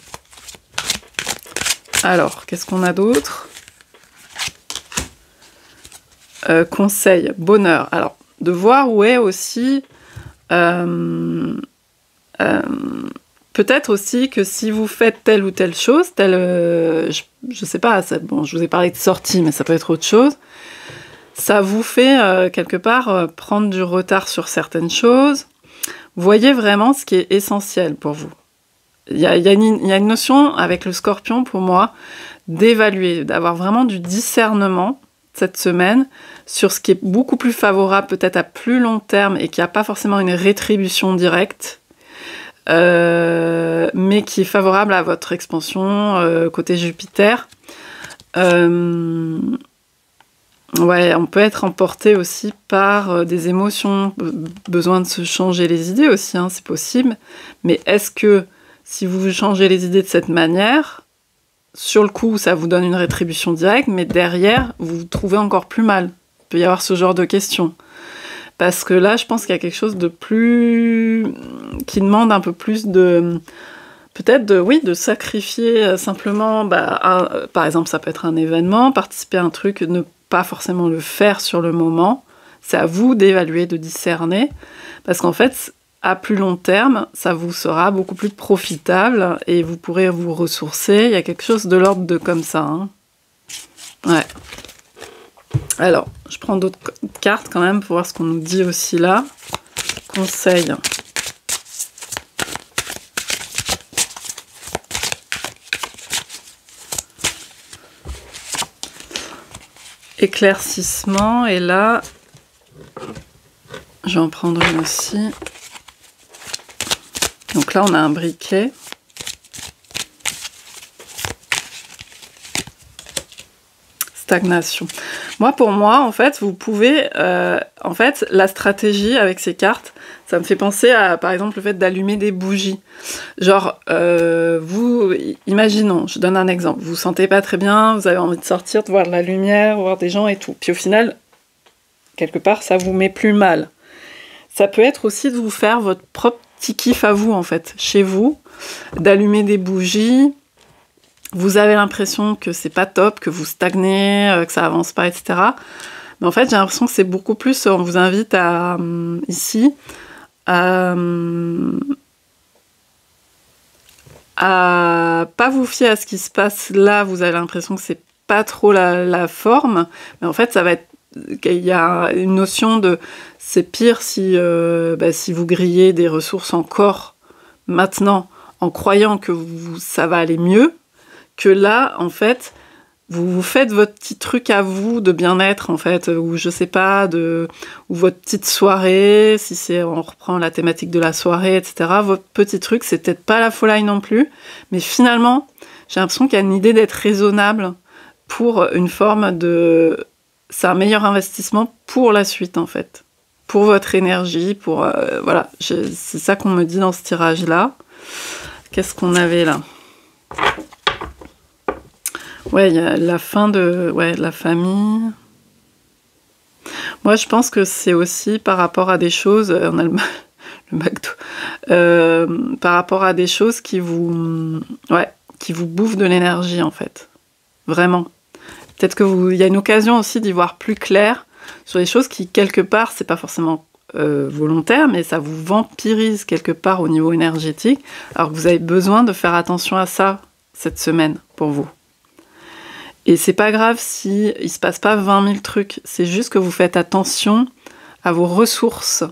Alors, qu'est-ce qu'on a d'autre ? Conseil, bonheur. Alors, de voir où est aussi... peut-être aussi que si vous faites telle ou telle chose, je sais pas, je vous ai parlé de sortie, mais ça peut être autre chose, Ça vous fait quelque part prendre du retard sur certaines choses. Voyez vraiment ce qui est essentiel pour vous. Il y a une notion avec le Scorpion pour moi d'évaluer, d'avoir vraiment du discernement cette semaine sur ce qui est beaucoup plus favorable peut-être à plus long terme et qui n'a pas forcément une rétribution directe, mais qui est favorable à votre expansion côté Jupiter. Ouais, on peut être emporté aussi par des émotions, besoin de se changer les idées aussi, hein, c'est possible. Mais est-ce que si vous changez les idées de cette manière, sur le coup, ça vous donne une rétribution directe, mais derrière, vous vous trouvez encore plus mal? Il peut y avoir ce genre de questions. Parce que là, je pense qu'il y a quelque chose de plus... qui demande un peu plus de... peut-être de sacrifier simplement, par exemple, ça peut être un événement, participer à un truc, ne pas forcément le faire sur le moment. C'est à vous d'évaluer, de discerner, parce qu'en fait, à plus long terme, ça vous sera beaucoup plus profitable et vous pourrez vous ressourcer. Il y a quelque chose de l'ordre de comme ça. Hein. Ouais. Alors, je prends d'autres cartes quand même pour voir ce qu'on nous dit aussi là. Conseil. Éclaircissement, et là, je vais en prendre une aussi. Donc là, on a un briquet. Stagnation. Pour moi, en fait, vous pouvez... en fait, la stratégie avec ces cartes, ça me fait penser à, par exemple, le fait d'allumer des bougies. Genre, vous... Imaginons, je donne un exemple. Vous vous sentez pas très bien, vous avez envie de sortir, de voir de la lumière, voir des gens et tout. Puis au final, quelque part, ça vous met plus mal. Ça peut être aussi de vous faire votre propre petit kiff à vous, en fait, chez vous, d'allumer des bougies. Vous avez l'impression que c'est pas top, que vous stagnez, que ça avance pas, etc. Mais en fait, j'ai l'impression que c'est beaucoup plus, on vous invite à, ici, à pas vous fier à ce qui se passe là. Vous avez l'impression que c'est pas trop la forme, mais en fait, ça va être, il y a une notion de, c'est pire si vous grillez des ressources encore maintenant, en croyant que ça va aller mieux, que là, en fait, vous faites votre petit truc à vous de bien-être, en fait, ou je sais pas, ou votre petite soirée, si c'est, on reprend la thématique de la soirée, etc. Votre petit truc, c'est peut-être pas la folie non plus, mais finalement, j'ai l'impression qu'il y a une idée d'être raisonnable pour une forme de... C'est un meilleur investissement pour la suite, en fait. Pour votre énergie, pour... voilà, c'est ça qu'on me dit dans ce tirage-là. Qu'est-ce qu'on avait là ? Ouais, il y a la fin de la famille. Moi, je pense que c'est aussi par rapport à des choses... on a le McDo. Par rapport à des choses qui vous bouffent de l'énergie, en fait. Vraiment. Peut-être qu'il y a une occasion aussi d'y voir plus clair sur des choses qui, quelque part, c'est pas forcément volontaire, mais ça vous vampirise quelque part au niveau énergétique, alors que vous avez besoin de faire attention à ça cette semaine, pour vous. Et c'est pas grave si il se passe pas 20 000 trucs, c'est juste que vous faites attention à vos ressources.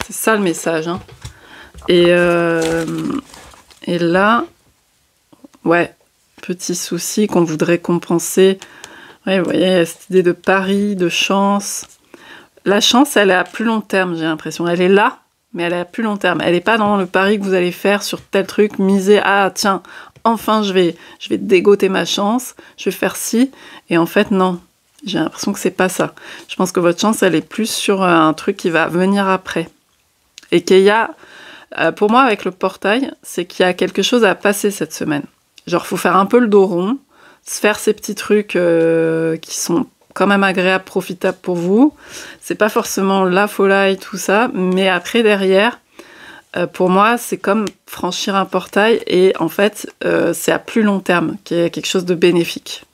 C'est ça le message. Hein. Et là, petit souci qu'on voudrait compenser. Ouais, vous voyez, cette idée de pari, de chance. La chance, elle est à plus long terme, j'ai l'impression. Elle est là, mais elle est à plus long terme. Elle n'est pas dans le pari que vous allez faire sur tel truc, miser, tiens, enfin, je vais dégoter ma chance, je vais faire ci. Et en fait, non. J'ai l'impression que c'est pas ça. Je pense que votre chance, elle est plus sur un truc qui va venir après. Et qu'il y a, pour moi, avec le portail, c'est qu'il y a quelque chose à passer cette semaine. Genre, faut faire un peu le dos rond, se faire ces petits trucs qui sont quand même agréables, profitables pour vous. C'est pas forcément la folie, tout ça, mais après, derrière, pour moi, c'est comme franchir un portail et en fait, c'est à plus long terme qu'il y a quelque chose de bénéfique.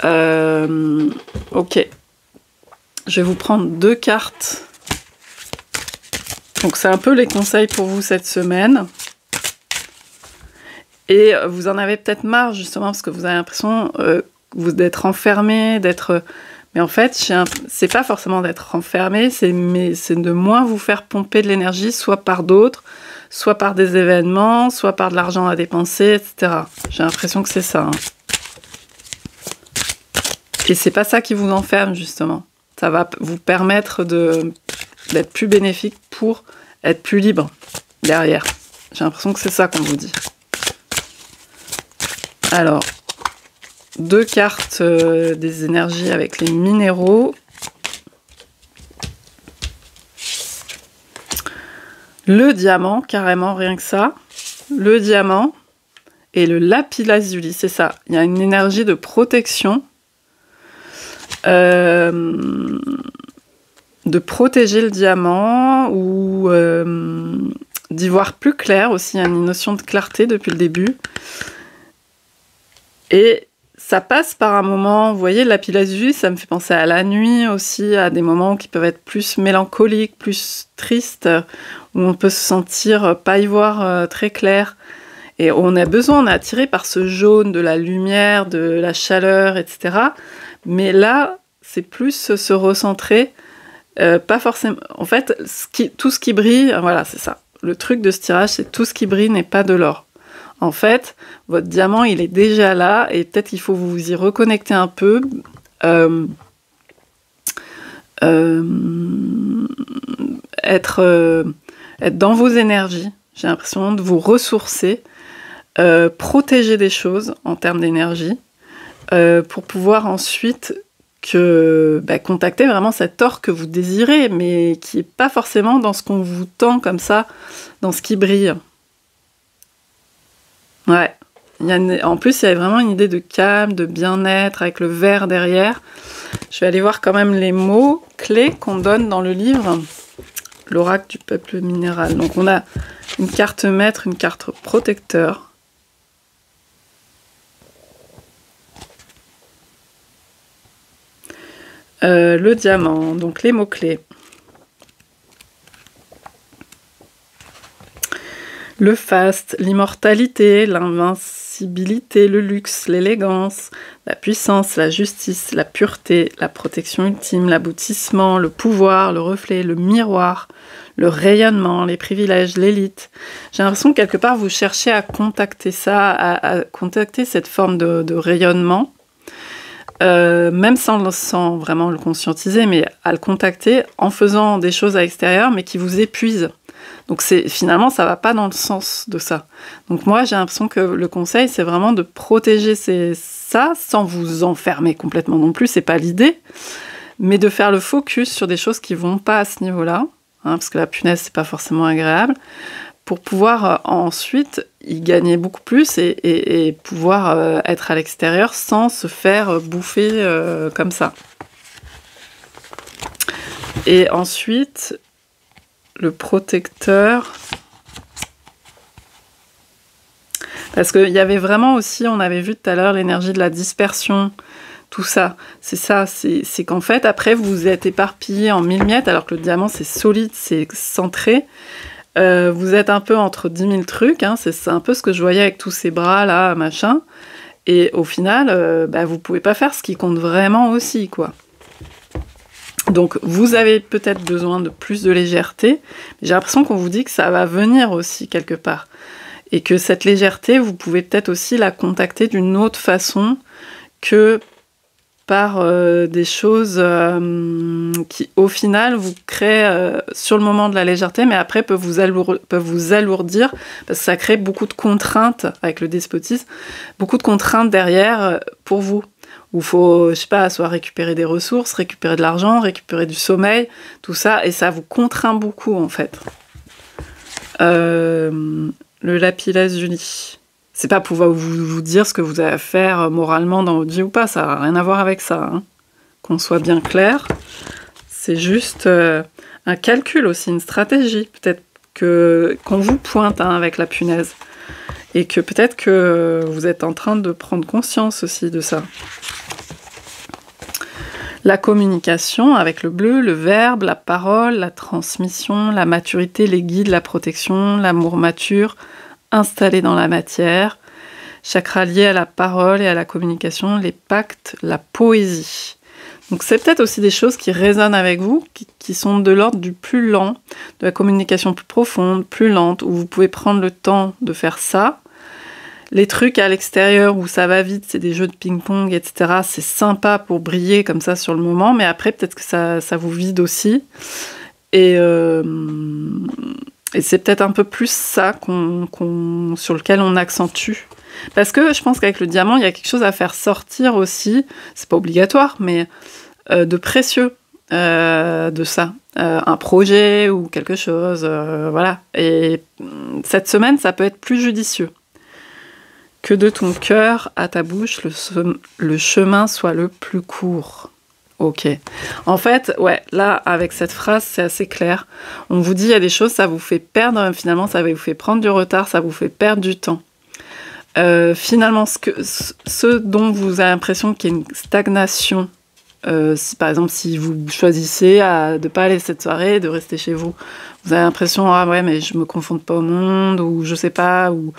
Ok. Je vais vous prendre 2 cartes. Donc, c'est un peu les conseils pour vous cette semaine. Et vous en avez peut-être marre, justement, parce que vous avez l'impression d'être enfermé, d'être... Mais en fait, c'est pas forcément d'être enfermé, c'est de moins vous faire pomper de l'énergie, soit par d'autres, soit par des événements, soit par de l'argent à dépenser, etc. J'ai l'impression que c'est ça. Hein. Et c'est pas ça qui vous enferme, justement. Ça va vous permettre d'être plus bénéfique pour être plus libre derrière. J'ai l'impression que c'est ça qu'on vous dit. Alors, 2 cartes des énergies avec les minéraux. Le diamant, carrément, rien que ça. Le diamant et le lapis-lazuli, c'est ça. Il y a une énergie de protection. De protéger le diamant ou d'y voir plus clair aussi. Il y a une notion de clarté depuis le début. Et ça passe par un moment, vous voyez, le lapis-lazuli, ça me fait penser à la nuit aussi, à des moments qui peuvent être plus mélancoliques, plus tristes, où on peut se sentir pas y voir très clair. Et on a besoin, on est attiré par ce jaune, de la lumière, de la chaleur, etc. Mais là, c'est plus se recentrer, pas forcément... En fait, tout ce qui brille, voilà, c'est ça. Le truc de ce tirage, c'est tout ce qui brille n'est pas de l'or. En fait, votre diamant, il est déjà là, et peut-être qu'il faut vous y reconnecter un peu, être dans vos énergies, j'ai l'impression de vous ressourcer, protéger des choses en termes d'énergie, pour pouvoir ensuite contacter vraiment cet or que vous désirez, mais qui n'est pas forcément dans ce qu'on vous tend comme ça, dans ce qui brille. Ouais. En plus, il y a vraiment une idée de calme, de bien-être, avec le vert derrière. Je vais aller voir quand même les mots clés qu'on donne dans le livre. L'oracle du peuple minéral. Donc on a une carte maître, une carte protecteur. Le diamant, donc les mots-clés. Le faste, l'immortalité, l'invincibilité, le luxe, l'élégance, la puissance, la justice, la pureté, la protection ultime, l'aboutissement, le pouvoir, le reflet, le miroir, le rayonnement, les privilèges, l'élite. J'ai l'impression que quelque part vous cherchez à contacter ça, à contacter cette forme de rayonnement, même sans vraiment le conscientiser, mais à le contacter en faisant des choses à l'extérieur, mais qui vous épuisent. Donc finalement, ça va pas dans le sens de ça. Donc moi, j'ai l'impression que le conseil, c'est vraiment de protéger ça sans vous enfermer complètement non plus, c'est pas l'idée, mais de faire le focus sur des choses qui vont pas à ce niveau-là, hein, parce que la punaise, c'est pas forcément agréable, pour pouvoir ensuite y gagner beaucoup plus et pouvoir être à l'extérieur sans se faire bouffer comme ça. Et ensuite... le protecteur, parce qu'il y avait vraiment aussi, on avait vu tout à l'heure l'énergie de la dispersion, tout ça, c'est qu'en fait après vous êtes éparpillé en 1000 miettes, alors que le diamant c'est solide, c'est centré, vous êtes un peu entre 10 000 trucs, hein, c'est un peu ce que je voyais avec tous ces bras là, machin, et au final vous pouvez pas faire ce qui compte vraiment aussi, quoi. Donc, vous avez peut-être besoin de plus de légèreté, mais j'ai l'impression qu'on vous dit que ça va venir aussi quelque part. Et que cette légèreté, vous pouvez peut-être aussi la contacter d'une autre façon que par des choses qui, au final, vous créent sur le moment de la légèreté, mais après peuvent vous alourdir, parce que ça crée beaucoup de contraintes avec le despotisme, beaucoup de contraintes derrière pour vous. Où il faut, je sais pas, soit récupérer des ressources, récupérer de l'argent, récupérer du sommeil, tout ça, et ça vous contraint beaucoup, en fait. Le lapis-lazuli. C'est pas pour vous dire ce que vous avez à faire moralement dans votre vie ou pas, ça n'a rien à voir avec ça, hein. Qu'on soit bien clair. C'est juste un calcul aussi, une stratégie, peut-être qu'on vous pointe avec la punaise. Et que peut-être que vous êtes en train de prendre conscience aussi de ça. La communication avec le bleu, le verbe, la parole, la transmission, la maturité, les guides, la protection, l'amour mature, installé dans la matière. chakra lié à la parole et à la communication, les pactes, la poésie. Donc c'est peut-être aussi des choses qui résonnent avec vous, qui sont de l'ordre du plus lent, de la communication plus profonde, plus lente, où vous pouvez prendre le temps de faire ça. Les trucs à l'extérieur où ça va vite, c'est des jeux de ping-pong, etc. C'est sympa pour briller comme ça sur le moment, mais après peut-être que ça vous vide aussi. Et c'est peut-être un peu plus ça sur lequel on accentue. Parce que je pense qu'avec le diamant, il y a quelque chose à faire sortir aussi, c'est pas obligatoire, mais de précieux de ça. Un projet ou quelque chose, voilà. Et cette semaine, ça peut être plus judicieux. Que de ton cœur à ta bouche, le chemin soit le plus court. Ok. En fait, ouais, là, avec cette phrase, c'est assez clair. On vous dit, il y a des choses, ça vous fait perdre, finalement, ça vous fait prendre du retard, ça vous fait perdre du temps. Finalement, ce dont vous avez l'impression qu'il y a une stagnation, par exemple, si vous choisissez de ne pas aller à cette soirée, de rester chez vous, vous avez l'impression, ah ouais, mais je me confonde pas au monde, ou je sais pas, ou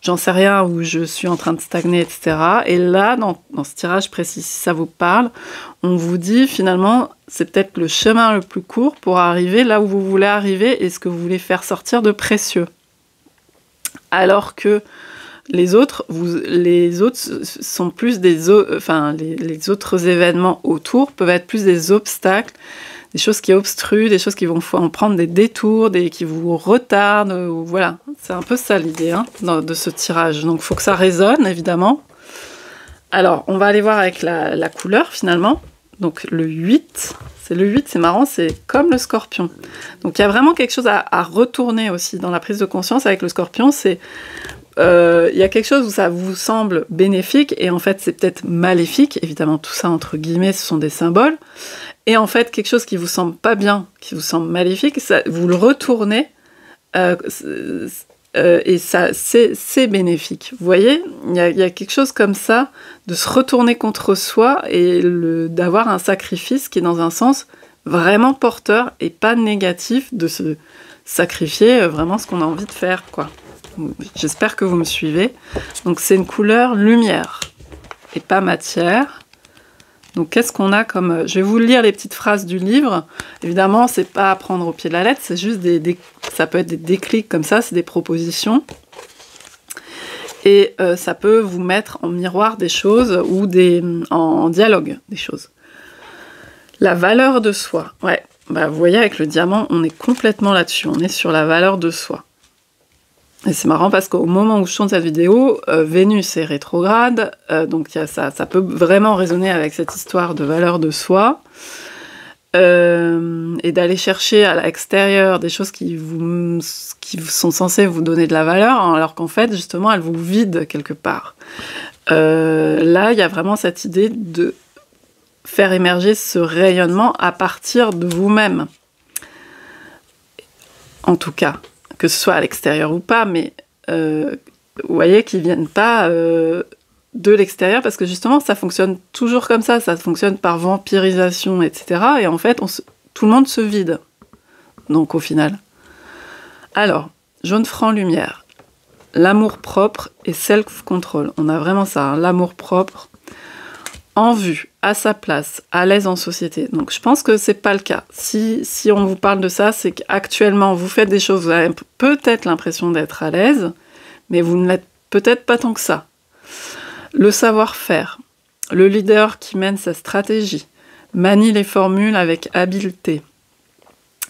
j'en sais rien, ou je suis en train de stagner, etc. Et là, dans ce tirage précis, si ça vous parle, on vous dit finalement, c'est peut-être le chemin le plus court pour arriver là où vous voulez arriver et ce que vous voulez faire sortir de précieux. Alors que les autres sont plus les autres événements autour peuvent être plus des obstacles, des choses qui obstruent, des choses qui vont en prendre des détours, qui vous retardent, voilà. C'est un peu ça l'idée de ce tirage. Donc il faut que ça résonne, évidemment. Alors, on va aller voir avec la couleur, finalement. Donc le 8, c'est marrant, c'est comme le scorpion. Donc il y a vraiment quelque chose à retourner aussi dans la prise de conscience avec le scorpion, c'est il y a quelque chose où ça vous semble bénéfique et en fait c'est peut-être maléfique, évidemment tout ça entre guillemets ce sont des symboles, et en fait quelque chose qui vous semble pas bien, qui vous semble maléfique, ça, vous le retournez et ça c'est bénéfique. Vous voyez, il y a quelque chose comme ça, de se retourner contre soi et d'avoir un sacrifice qui est dans un sens vraiment porteur et pas négatif, de se sacrifier vraiment ce qu'on a envie de faire, quoi. J'espère que vous me suivez. Donc c'est une couleur lumière et pas matière. Donc qu'est-ce qu'on a comme... Je vais vous lire les petites phrases du livre. Évidemment, c'est pas à prendre au pied de la lettre, c'est juste ça peut être des déclics comme ça, c'est des propositions. Et ça peut vous mettre en miroir des choses ou en dialogue des choses. La valeur de soi. Ouais, vous voyez, avec le diamant, on est complètement là-dessus. On est sur la valeur de soi. Et c'est marrant parce qu'au moment où je tourne cette vidéo, Vénus est rétrograde, donc ça peut vraiment résonner avec cette histoire de valeur de soi, et d'aller chercher à l'extérieur des choses qui sont censées vous donner de la valeur, alors qu'en fait, justement, elles vous vident quelque part. Là, il y a vraiment cette idée de faire émerger ce rayonnement à partir de vous-même. En tout cas. Que ce soit à l'extérieur ou pas, mais vous voyez qu'ils ne viennent pas de l'extérieur, parce que justement, ça fonctionne toujours comme ça fonctionne par vampirisation, etc. Et en fait, tout le monde se vide, donc au final. Alors, jaune franc lumière, l'amour-propre et self-control. On a vraiment ça, l'amour-propre, en vue, à sa place, à l'aise en société. Donc je pense que c'est pas le cas. Si on vous parle de ça, c'est qu'actuellement vous faites des choses, vous avez peut-être l'impression d'être à l'aise, mais vous ne l'êtes peut-être pas tant que ça. Le savoir-faire, le leader qui mène sa stratégie, manie les formules avec habileté,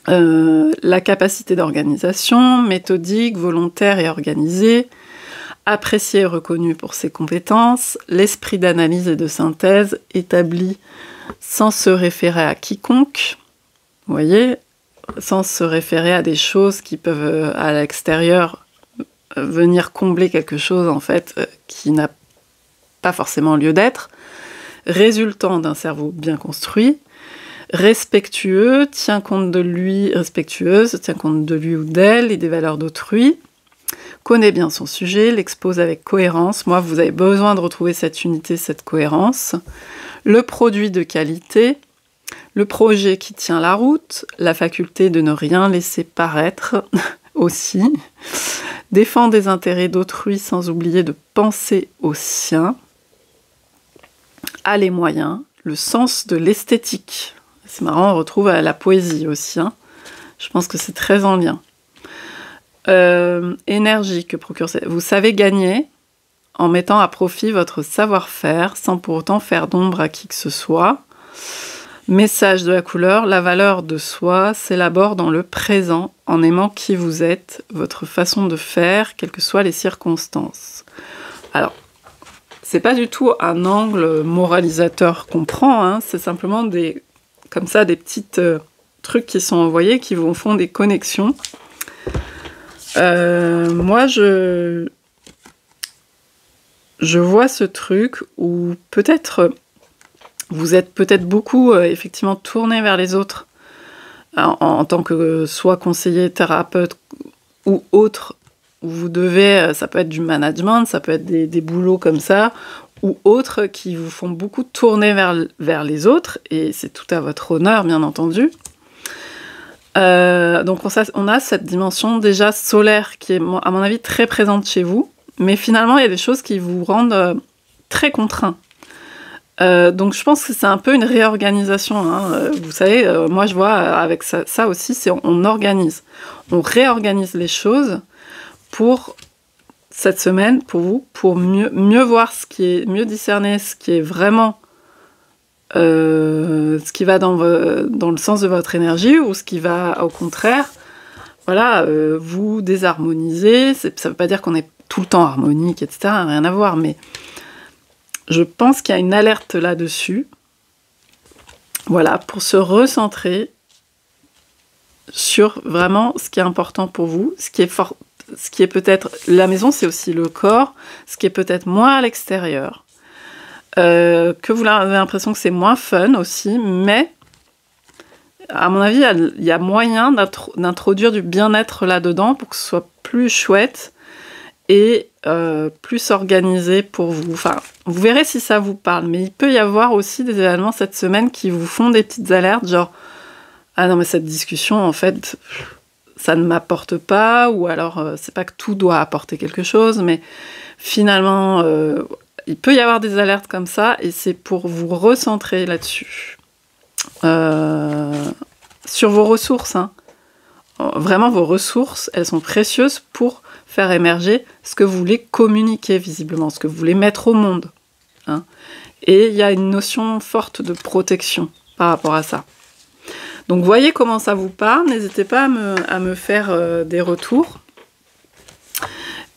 la capacité d'organisation, méthodique, volontaire et organisée, apprécié et reconnu pour ses compétences, l'esprit d'analyse et de synthèse établi sans se référer à quiconque, vous voyez, sans se référer à des choses qui peuvent à l'extérieur venir combler quelque chose en fait qui n'a pas forcément lieu d'être, résultant d'un cerveau bien construit, respectueux, tient compte de lui, respectueuse, tient compte de lui ou d'elle et des valeurs d'autrui, connaît bien son sujet, l'expose avec cohérence. Moi, vous avez besoin de retrouver cette unité, cette cohérence. Le produit de qualité, le projet qui tient la route, la faculté de ne rien laisser paraître, aussi. Défend des intérêts d'autrui sans oublier de penser aux siens. A les moyens, le sens de l'esthétique. C'est marrant, on retrouve la poésie aussi. Hein. Je pense que c'est très en lien. Énergie que procure... Vous savez gagner en mettant à profit votre savoir-faire sans pour autant faire d'ombre à qui que ce soit. Message de la couleur, la valeur de soi s'élabore dans le présent en aimant qui vous êtes, votre façon de faire, quelles que soient les circonstances. Alors, c'est pas du tout un angle moralisateur qu'on prend, hein, c'est simplement des petites trucs qui sont envoyés, qui vous font des connexions. Moi, je vois ce truc où peut-être vous êtes beaucoup effectivement tourné vers les autres en tant que soit conseiller, thérapeute ou autre, où vous devez, ça peut être du management, ça peut être des boulots comme ça, ou autres qui vous font beaucoup tourner vers les autres, et c'est tout à votre honneur, bien entendu. Donc on a cette dimension déjà solaire qui est, à mon avis, très présente chez vous, mais finalement, il y a des choses qui vous rendent très contraints. Donc je pense que c'est un peu une réorganisation. Hein. Vous savez, moi je vois avec ça aussi, c'est on organise. On réorganise les choses pour cette semaine, pour vous, pour mieux voir mieux discerner ce qui est vraiment ce qui va dans le sens de votre énergie ou ce qui va au contraire, voilà, vous désharmoniser. Ça ne veut pas dire qu'on est tout le temps harmonique, etc. Rien à voir, mais je pense qu'il y a une alerte là-dessus. Voilà, pour se recentrer sur vraiment ce qui est important pour vous, ce qui est peut-être... La maison, c'est aussi le corps, ce qui est peut-être moins à l'extérieur. Que vous avez l'impression que c'est moins fun aussi, mais à mon avis, il y a moyen d'introduire du bien-être là-dedans pour que ce soit plus chouette et plus organisé pour vous. Enfin, vous verrez si ça vous parle, mais il peut y avoir aussi des événements cette semaine qui vous font des petites alertes, genre « Ah non, mais cette discussion, en fait, ça ne m'apporte pas », ou alors c'est pas que tout doit apporter quelque chose, mais finalement, il peut y avoir des alertes comme ça, et c'est pour vous recentrer là-dessus. Sur vos ressources, hein. Vraiment, vos ressources, elles sont précieuses pour faire émerger ce que vous voulez communiquer visiblement, ce que vous voulez mettre au monde. Hein. Et il y a une notion forte de protection par rapport à ça. Donc, voyez comment ça vous parle. N'hésitez pas à me faire des retours.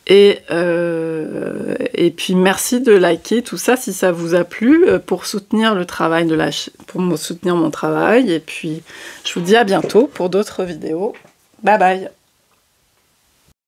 Et puis, merci de liker tout ça si ça vous a plu pour soutenir le travail pour me soutenir mon travail. Et puis, je vous dis à bientôt pour d'autres vidéos. Bye bye!